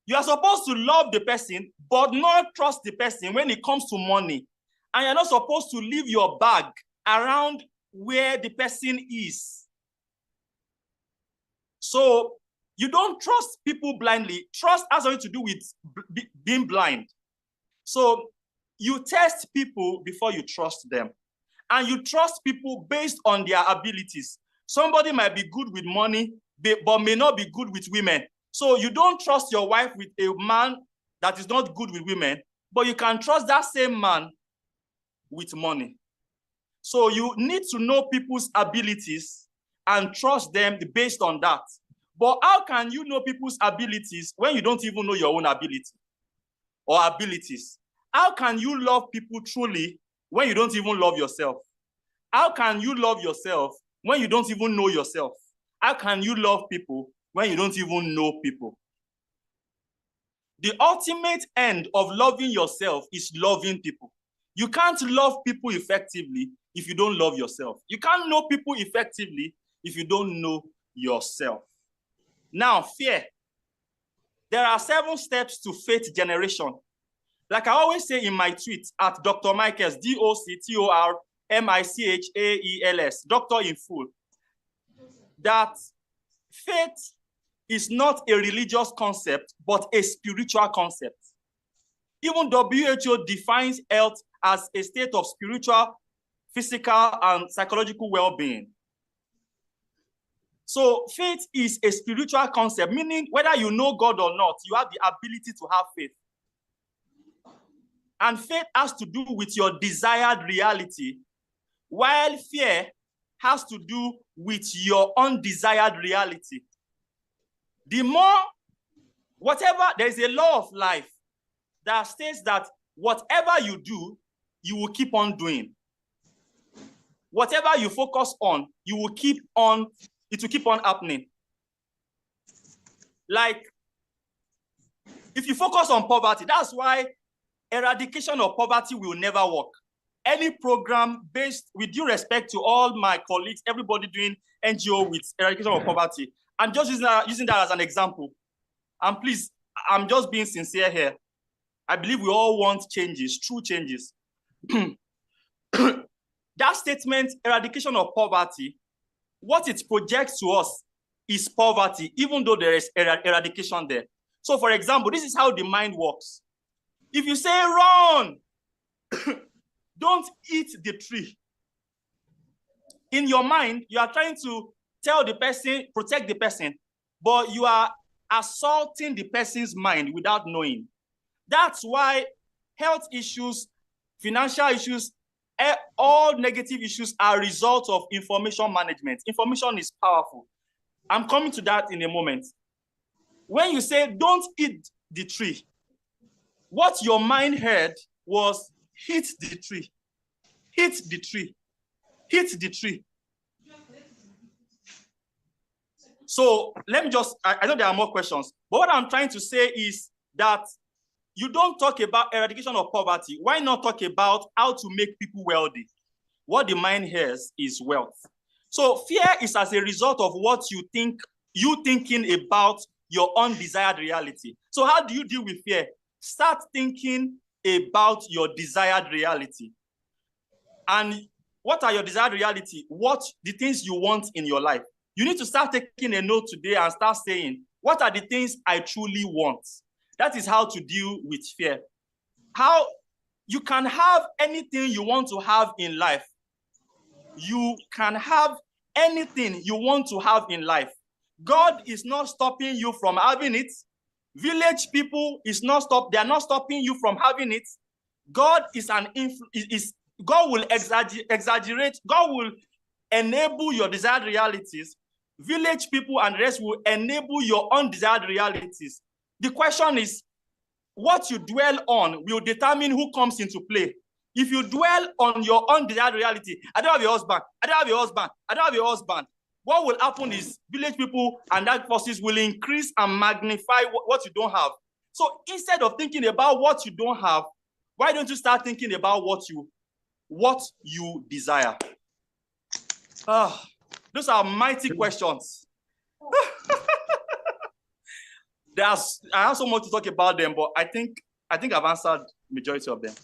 You are supposed to love the person, but not trust the person when it comes to money. And you're not supposed to leave your bag around where the person is. So you don't trust people blindly. Trust has something to do with being blind. So you test people before you trust them. And you trust people based on their abilities. Somebody might be good with money, but may not be good with women. So you don't trust your wife with a man that is not good with women, but you can trust that same man with money. So you need to know people's abilities and trust them based on that. But how can you know people's abilities when you don't even know your own ability or abilities? How can you love people truly when you don't even love yourself? How can you love yourself when you don't even know yourself? How can you love people when you don't even know people? The ultimate end of loving yourself is loving people. You can't love people effectively if you don't love yourself. You can't know people effectively if you don't know yourself. Now, fear. There are 7 steps to faith generation. Like I always say in my tweet at Dr. Michaels, DoctorMichaels, Doctor in full, that faith is not a religious concept, but a spiritual concept. Even WHO defines health as a state of spiritual, physical, and psychological well-being. So faith is a spiritual concept, meaning whether you know God or not, you have the ability to have faith. And faith has to do with your desired reality, while fear has to do with your undesired reality. The more, there is a law of life that states that whatever you do, you will keep on doing. Whatever you focus on, it will keep on happening. Like, if you focus on poverty, that's why eradication of poverty will never work. Any program based, with due respect to all my colleagues, everybody doing NGO with eradication of poverty, I'm just using that as an example. And please, I'm just being sincere here. I believe we all want changes, true changes. That statement, eradication of poverty, what it projects to us is poverty, even though there is eradication there. So for example, this is how the mind works. If you say run, don't eat the tree. In your mind, you are trying to tell the person, protect the person, but you are assaulting the person's mind without knowing. That's why health issues, financial issues, all negative issues are a result of information management. Information is powerful. I'm coming to that in a moment. When you say don't eat the tree, what your mind heard was hit the tree, hit the tree, hit the tree. So let me just, I know there are more questions, but what I'm trying to say is that you don't talk about eradication of poverty. Why not talk about how to make people wealthy? What the mind hears is wealth. So fear is as a result of what you think, you thinking about your undesired reality. So how do you deal with fear? Start thinking about your desired reality. And what are your desired reality? What the things you want in your life? You need to start taking a note today and start saying, what are the things I truly want? That is how to deal with fear. How you can have anything you want to have in life. You can have anything you want to have in life. God is not stopping you from having it. Village people they are not stopping you from having it. God God will exaggerate, God will enable your desired realities. Village people and the rest will enable your undesired realities. The question is, what you dwell on will determine who comes into play. If you dwell on your undesired reality, I don't have a husband, I don't have a husband, I don't have a husband, what will happen is village people and that forces will increase and magnify what you don't have. So instead of thinking about what you don't have, why don't you start thinking about what you desire? Those are mighty questions. I have so much to talk about them, but I think I've answered majority of them.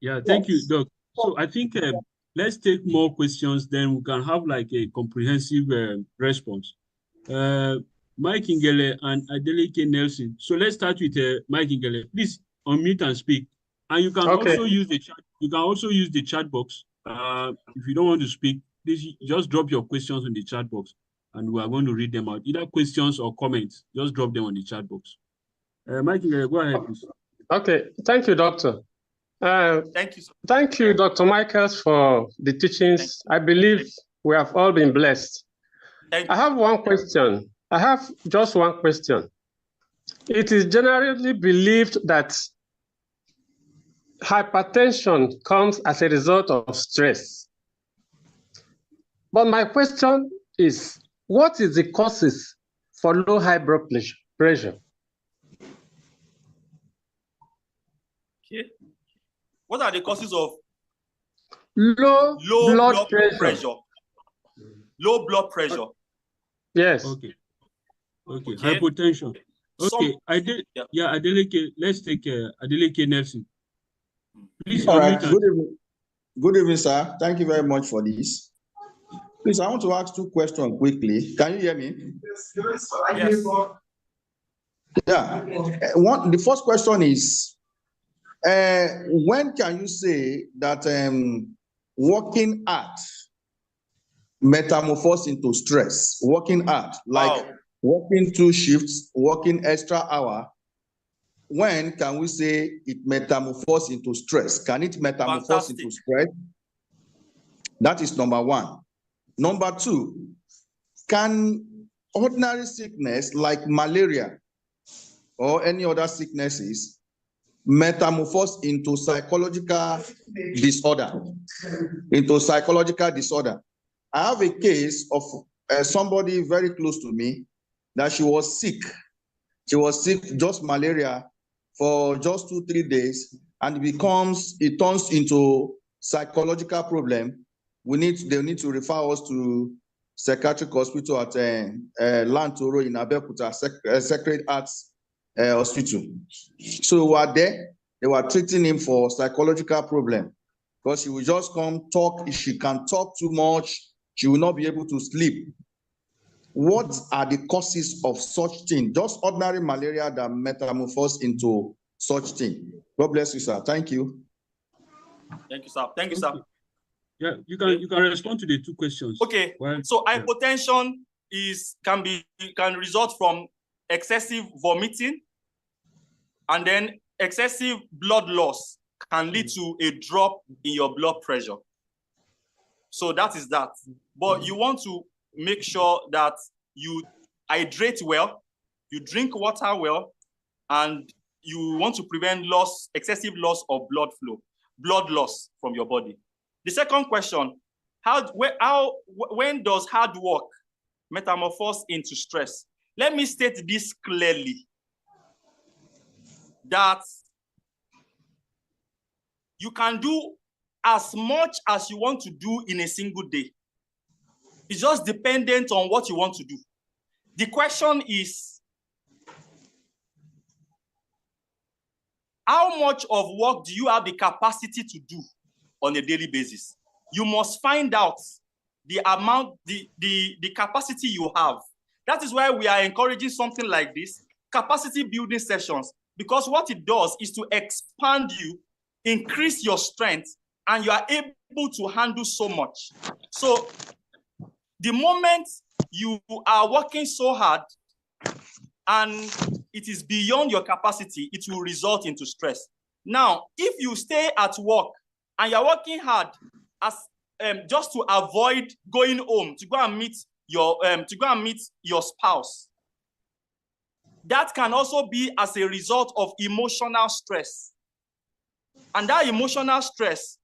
Yeah, thank you, Doc. So I think let's take more questions, then we can have like a comprehensive response. Mike Ngele and Adeleke Nelson. So let's start with Mike Ngele. Please unmute and speak. And you can also use the chat. You can also use the chat box. If you don't want to speak, please just drop your questions in the chat box, and we are going to read them out. Either questions or comments, just drop them on the chat box. Mike, go ahead, please. Okay, thank you, Doctor. Thank you. Thank you, Dr. Michaels, for the teachings. I believe we have all been blessed. I have one question. I have just one question. It is generally believed that hypertension comes as a result of stress. But my question is, what is the causes for low high blood pressure? Okay. What are the causes of low blood pressure? Low blood pressure. Yes. Okay. Hypertension. Okay. Adeleke, let's take Adeleke Nelson. Please. All right. Good evening, sir. Thank you very much for this. Please, I want to ask two questions quickly. Can you hear me? Yes. Yeah. The first question is, when can you say that working hard metamorphose into stress? Working hard, like working 2 shifts, working extra hour. When can we say it metamorphose into stress? Can it metamorphose into stress? That is number 1. Number 2, can ordinary sickness like malaria or any other sicknesses metamorphose into psychological disorder? I have a case of somebody very close to me that she was sick. She was sick, just malaria, for just 2-3 days, and it turns into psychological problem. They need to refer us to psychiatric hospital at Lantoro in Abeokuta, Sacred Hearts Hospital. So we were there. They were treating him for psychological problem because he will just come talk. If she can talk too much, she will not be able to sleep. What are the causes of such thing? Just ordinary malaria that metamorphose into such thing. God bless you, sir. Thank you. Thank you, sir. Thank you, sir. Yeah, you can respond to the 2 questions. Okay. So hypotension can result from excessive vomiting, and then excessive blood loss can lead to a drop in your blood pressure. So that is that. But you want to make sure that you hydrate well, you drink water well, and you want to prevent excessive loss of blood loss from your body. The second question, when does hard work metamorphose into stress? Let me state this clearly, that you can do as much as you want to do in a single day. It's just dependent on what you want to do. The question is, how much of work do you have the capacity to do on a daily basis? You must find out the amount, the capacity you have. That is why we are encouraging something like this, capacity building sessions, because what it does is to expand you, increase your strength, and you are able to handle so much. So the moment you are working so hard and it is beyond your capacity, it will result into stress. Now, if you stay at work and you're working hard just to avoid going home to go and meet your spouse, that can also be as a result of emotional stress. And that emotional stress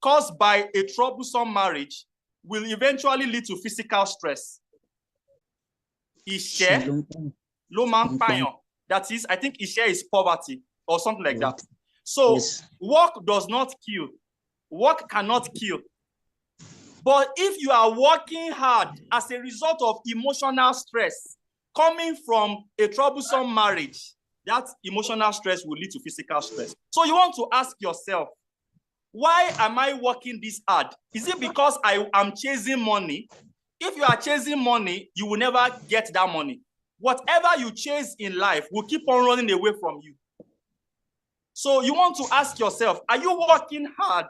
caused by a troublesome marriage will eventually lead to physical stress. Ishe, loman payon. That is, I think Ishe is poverty or something like that. So work does not kill. Work cannot kill. But if you are working hard as a result of emotional stress coming from a troublesome marriage, that emotional stress will lead to physical stress. So you want to ask yourself, why am I working this hard? Is it because I am chasing money? If you are chasing money, you will never get that money. Whatever you chase in life will keep on running away from you. So you want to ask yourself, are you working hard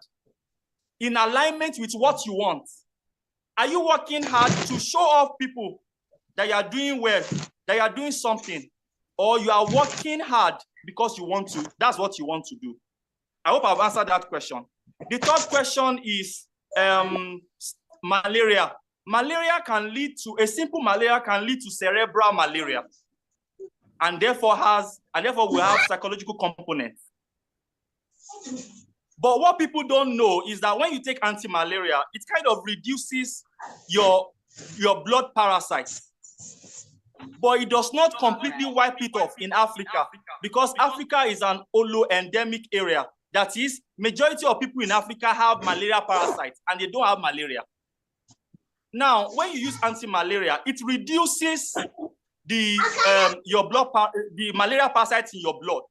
in alignment with what you want? Are you working hard to show off people that you are doing well, that you are doing something? Or you are working hard because you want to? That's what you want to do. I hope I've answered that question. The third question is malaria. A simple malaria can lead to cerebral malaria, and therefore will have psychological components. But what people don't know is that when you take anti-malaria, it kind of reduces your blood parasites. But it does not completely wipe it off in Africa, because Africa is an holoendemic area. That is, majority of people in Africa have malaria parasites and they don't have malaria. Now, when you use anti-malaria, it reduces the malaria parasites in your blood.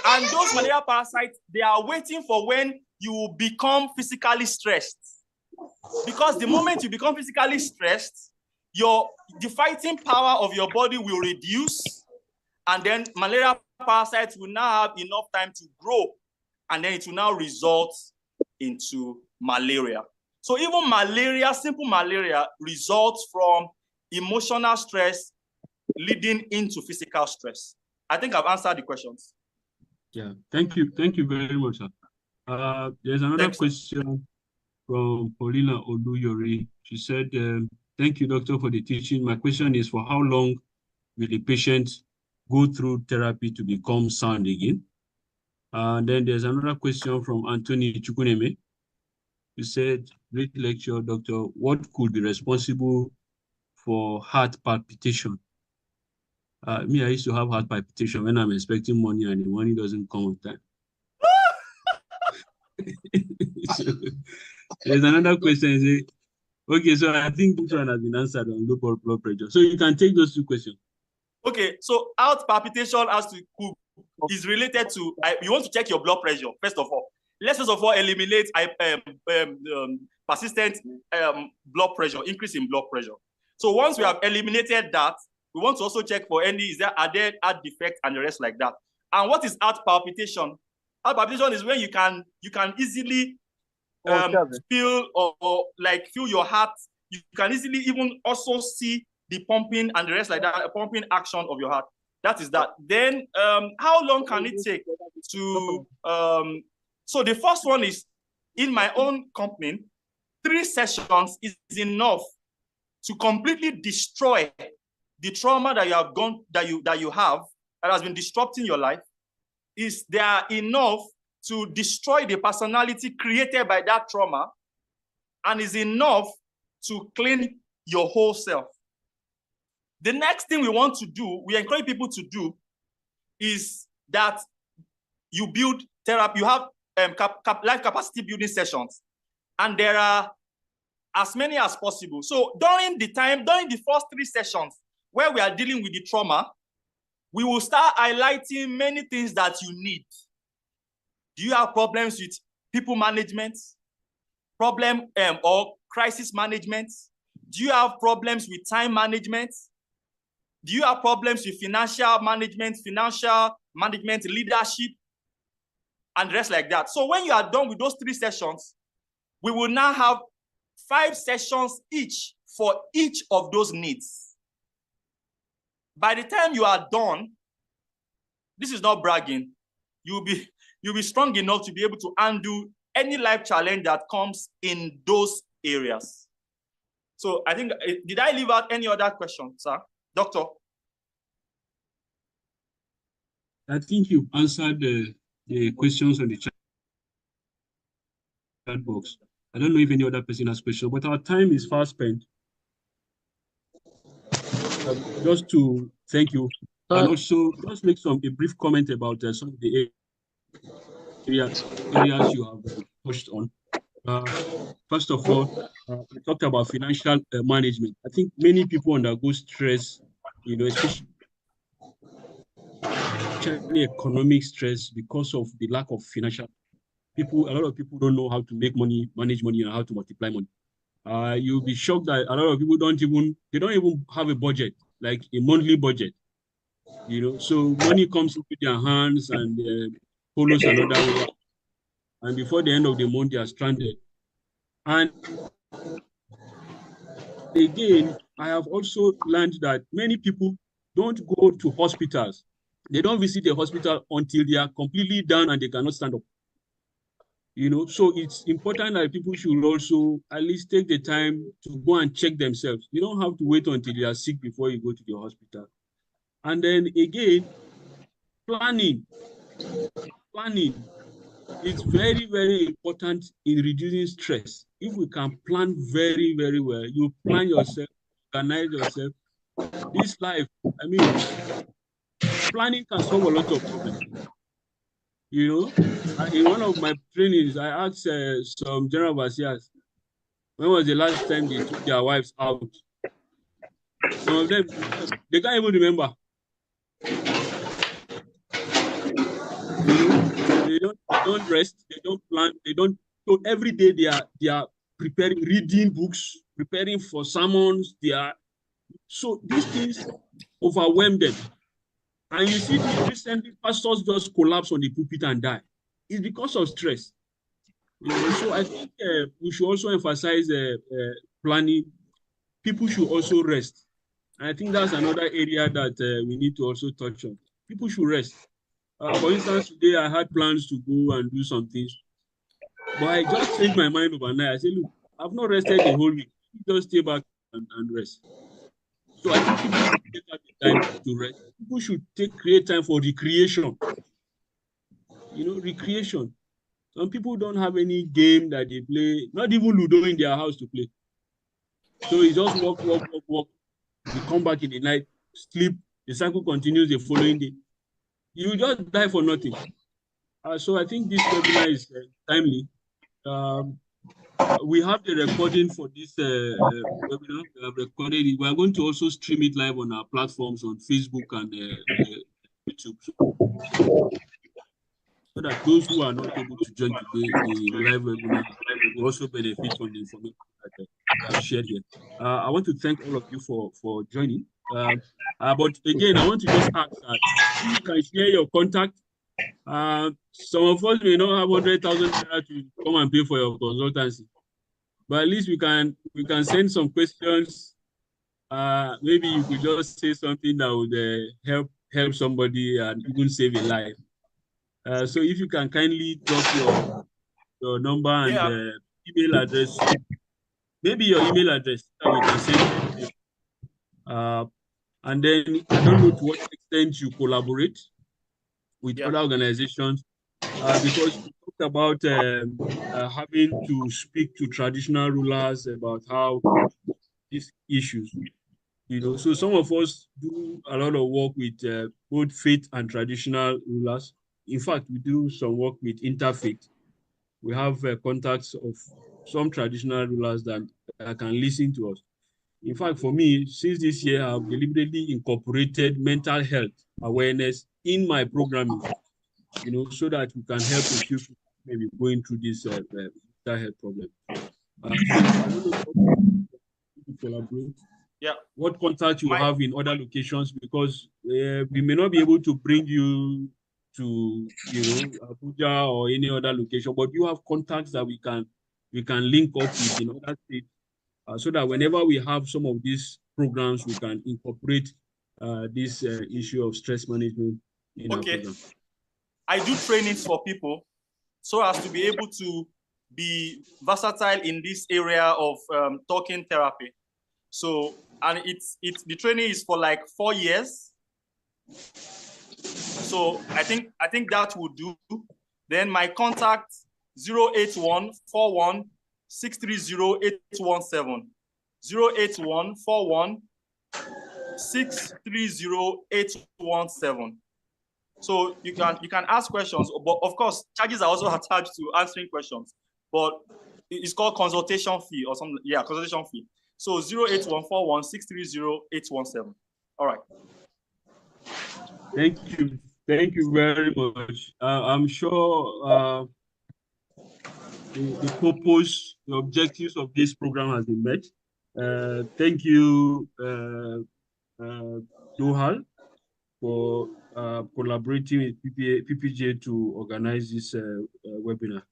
And those malaria parasites, they are waiting for when you become physically stressed. Because the moment you become physically stressed, the fighting power of your body will reduce, and then malaria parasites will now have enough time to grow and then it will now result into malaria. So even malaria, simple malaria, results from emotional stress leading into physical stress. I think I've answered the questions. Yeah, thank you very much, sir. There's another question from Paulina Oluyori. She said, thank you, doctor, for the teaching. My question is, for how long will the patient go through therapy to become sound again? And then there's another question from Anthony Chukuneme. He said, great lecture, doctor. What could be responsible for heart palpitation? Me, I used to have heart palpitation when I'm expecting money and the money doesn't come on time. So, there's another question. Okay, so I think this one has been answered on low blood pressure. So you can take those two questions. Okay, so heart palpitation is related to, you want to check your blood pressure, first of all. Let's first of all eliminate persistent blood pressure, increase in blood pressure. So once we have eliminated that, we want to also check for are there heart defects and the rest like that. And what is heart palpitation? Heart palpitation is when you can easily feel or like feel your heart. You can easily even also see the pumping and the rest like that, pumping action of your heart. That is that. Then how long can it take to so the first one is, in my own company, 3 sessions is enough to completely destroy the trauma that you have that has been disrupting your life. They are enough to destroy the personality created by that trauma, and is enough to clean your whole self. The next thing we want to do, we encourage people to do, is that you build therapy. You have life capacity building sessions, and there are as many as possible. So during the first 3 sessions where we are dealing with the trauma, we will start highlighting many things that you need. Do you have problems with people management, or crisis management? Do you have problems with time management? Do you have problems with financial management, leadership, and the rest like that? So when you are done with those 3 sessions, we will now have 5 sessions each for each of those needs. By the time you are done, this is not bragging, you'll be strong enough to be able to undo any life challenge that comes in those areas. So I think, did I leave out any other questions, sir? Doctor? I think you answered the questions on the chat box. I don't know if any other person has questions, but our time is fast spent. Just to thank you, and also just make a brief comment about some of the areas you have touched on. First of all, we talked about financial management. I think many people undergo stress, especially economic stress, because of the lack of financial. A lot of people don't know how to make money, manage money, and how to multiply money. You'll be shocked that a lot of people don't even have a budget, like a monthly budget. So money comes into their hands and follows another way, and before the end of the month, they are stranded. And again, I have also learned that many people don't go to hospitals. They don't visit the hospital until they are completely down and they cannot stand up. So it's important that people should also at least take the time to go and check themselves. You don't have to wait until you are sick before you go to the hospital. And then again, planning is very, very important in reducing stress. If we can plan very, very well, you plan yourself, organize yourself. This life, planning can solve a lot of problems. In one of my trainings, I asked some general overseers, when was the last time they took their wives out? Some of them, they can't even remember. They don't rest, they don't plan, so every day they are preparing, reading books, preparing for sermons. So these things overwhelm them. And you see, recently pastors just collapse on the pulpit and die. it's because of stress. So I think we should also emphasize planning. People should also rest. And I think that's another area that we need to also touch on. People should rest. For instance, today I had plans to go and do some things, but I just changed my mind overnight. I said, look, I've not rested the whole week. Just stay back and rest. So I think people should take out the time to rest. People should create time for recreation. Recreation. Some people don't have any game that they play, not even Ludo in their house to play. So you just walk. You come back in the night, sleep, the cycle continues the following day. You just die for nothing. So I think this webinar is timely. We have the recording for this webinar. We have recorded it. We are going to also stream it live on our platforms on Facebook and YouTube. So that those who are not able to join today, the live webinar, will also benefit from the information that I have shared here. I want to thank all of you for joining. But again, I want to just ask that you can share your contact. Some of us may not have 100,000 to come and pay for your consultancy, but at least we can send some questions. Maybe you could just say something that would help somebody and even save a life. So if you can kindly drop your number and email address, maybe your email address that we can send it. And then I don't know to what extent you collaborate with other organizations, because we talked about having to speak to traditional rulers about how these issues. So some of us do a lot of work with both faith and traditional rulers. In fact, we do some work with interfaith. We have contacts of some traditional rulers that can listen to us. In fact, for me, since this year, I've deliberately incorporated mental health awareness in my programming, so that we can help a few people maybe going through this mental health problem. So I don't know to collaborate. Yeah. What contact you have in other locations, because we may not be able to bring you to Abuja or any other location, but you have contacts that we can link up with in other states, so that whenever we have some of these programs, we can incorporate this issue of stress management in our program. I do trainings for people so as to be able to be versatile in this area of talking therapy. So, and the training is for like 4 years. So I think that would do. Then my contact 08141 630 817. 08141 630 817. So you can ask questions, but of course charges are also attached to answering questions. But it's called consultation fee or something. Yeah, consultation fee. So 08141 630 817. All right. Thank you very much. I'm sure the purpose, the objectives of this program has been met. Thank you, Dohal, for collaborating with PPJ to organize this webinar.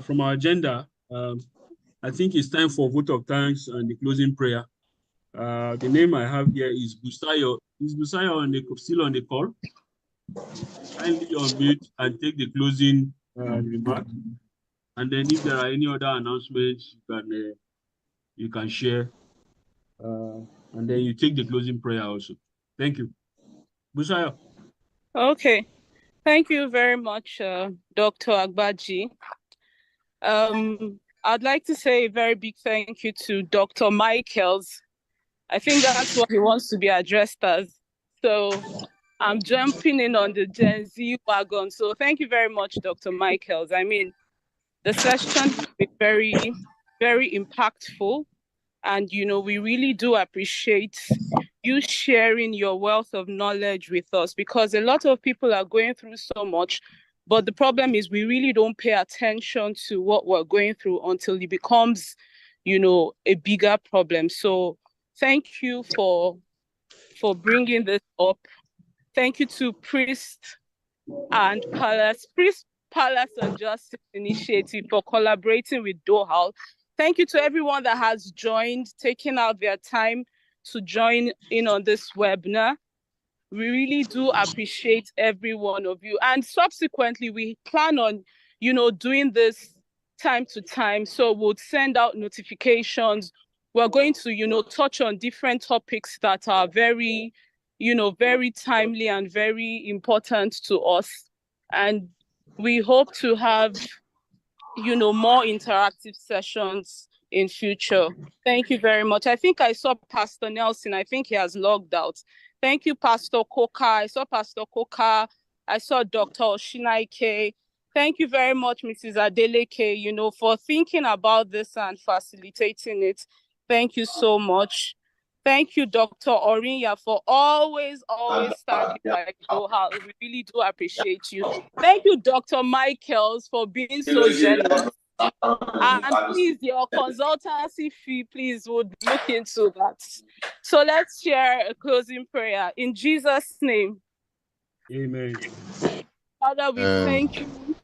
From our agenda, I think it's time for vote of thanks and the closing prayer. The name I have here is Busayo. Is Busayo still on the call? Kindly unmute and take the closing remark. And then if there are any other announcements, you can share. And then you take the closing prayer also. Thank you. Busayo. Okay. Thank you very much, Dr. Agbaji. I'd like to say a very big thank you to Dr. Michaels. I think that's what he wants to be addressed as. So I'm jumping in on the Gen Z wagon. So thank you very much, Dr. Michaels. I mean, the session has been very, very impactful. And, we really do appreciate you sharing your wealth of knowledge with us, because a lot of people are going through so much. But the problem is we really don't pay attention to what we're going through until it becomes, a bigger problem. So thank you for bringing this up. Thank you to Priest and Palace. Palace on Justice Initiative for collaborating with DOHAL. Thank you to everyone that has joined, taking out their time to join in on this webinar. We really do appreciate every one of you. And subsequently, we plan on, doing this time to time. So we'll send out notifications. We're going to, touch on different topics that are very, very timely and very important to us. And we hope to have, more interactive sessions in future. Thank you very much. I think I saw Pastor Nelson. I think he has logged out. Thank you, Pastor Koka. I saw Pastor Koka. I saw Dr. Oshinaike. Thank you very much, Mrs. Adeleke, for thinking about this and facilitating it. Thank you so much. Thank you, Dr. Orinya, for always standing by DOHAL. We really do appreciate you. Thank you, Dr. Michaels, for being so generous. And please, your consultancy fee, please, would look into that. So let's share a closing prayer. In Jesus' name. Amen. Father, we thank you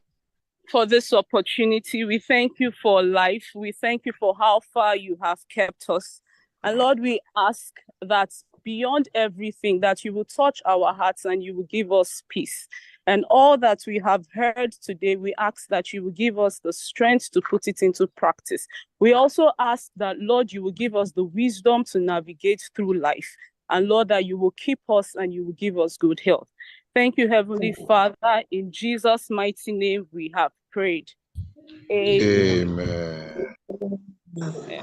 for this opportunity. We thank you for life. We thank you for how far you have kept us. And Lord, we ask that beyond everything, that you will touch our hearts and you will give us peace. And all that we have heard today, we ask that you will give us the strength to put it into practice. We also ask that, Lord, you will give us the wisdom to navigate through life. And Lord, that you will keep us and you will give us good health. Thank you, Heavenly Father. In Jesus' mighty name, we have prayed. Amen.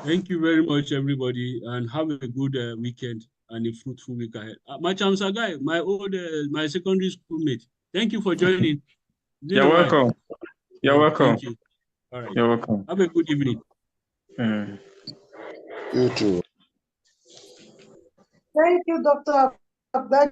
Thank you very much, everybody, and have a good weekend and a fruitful week ahead. Macham Sagai, my secondary school mate, thank you for joining. You're welcome. You're welcome. Thank you. All right. You're welcome. Have a good evening. You too. Thank you, Dr. Abdul.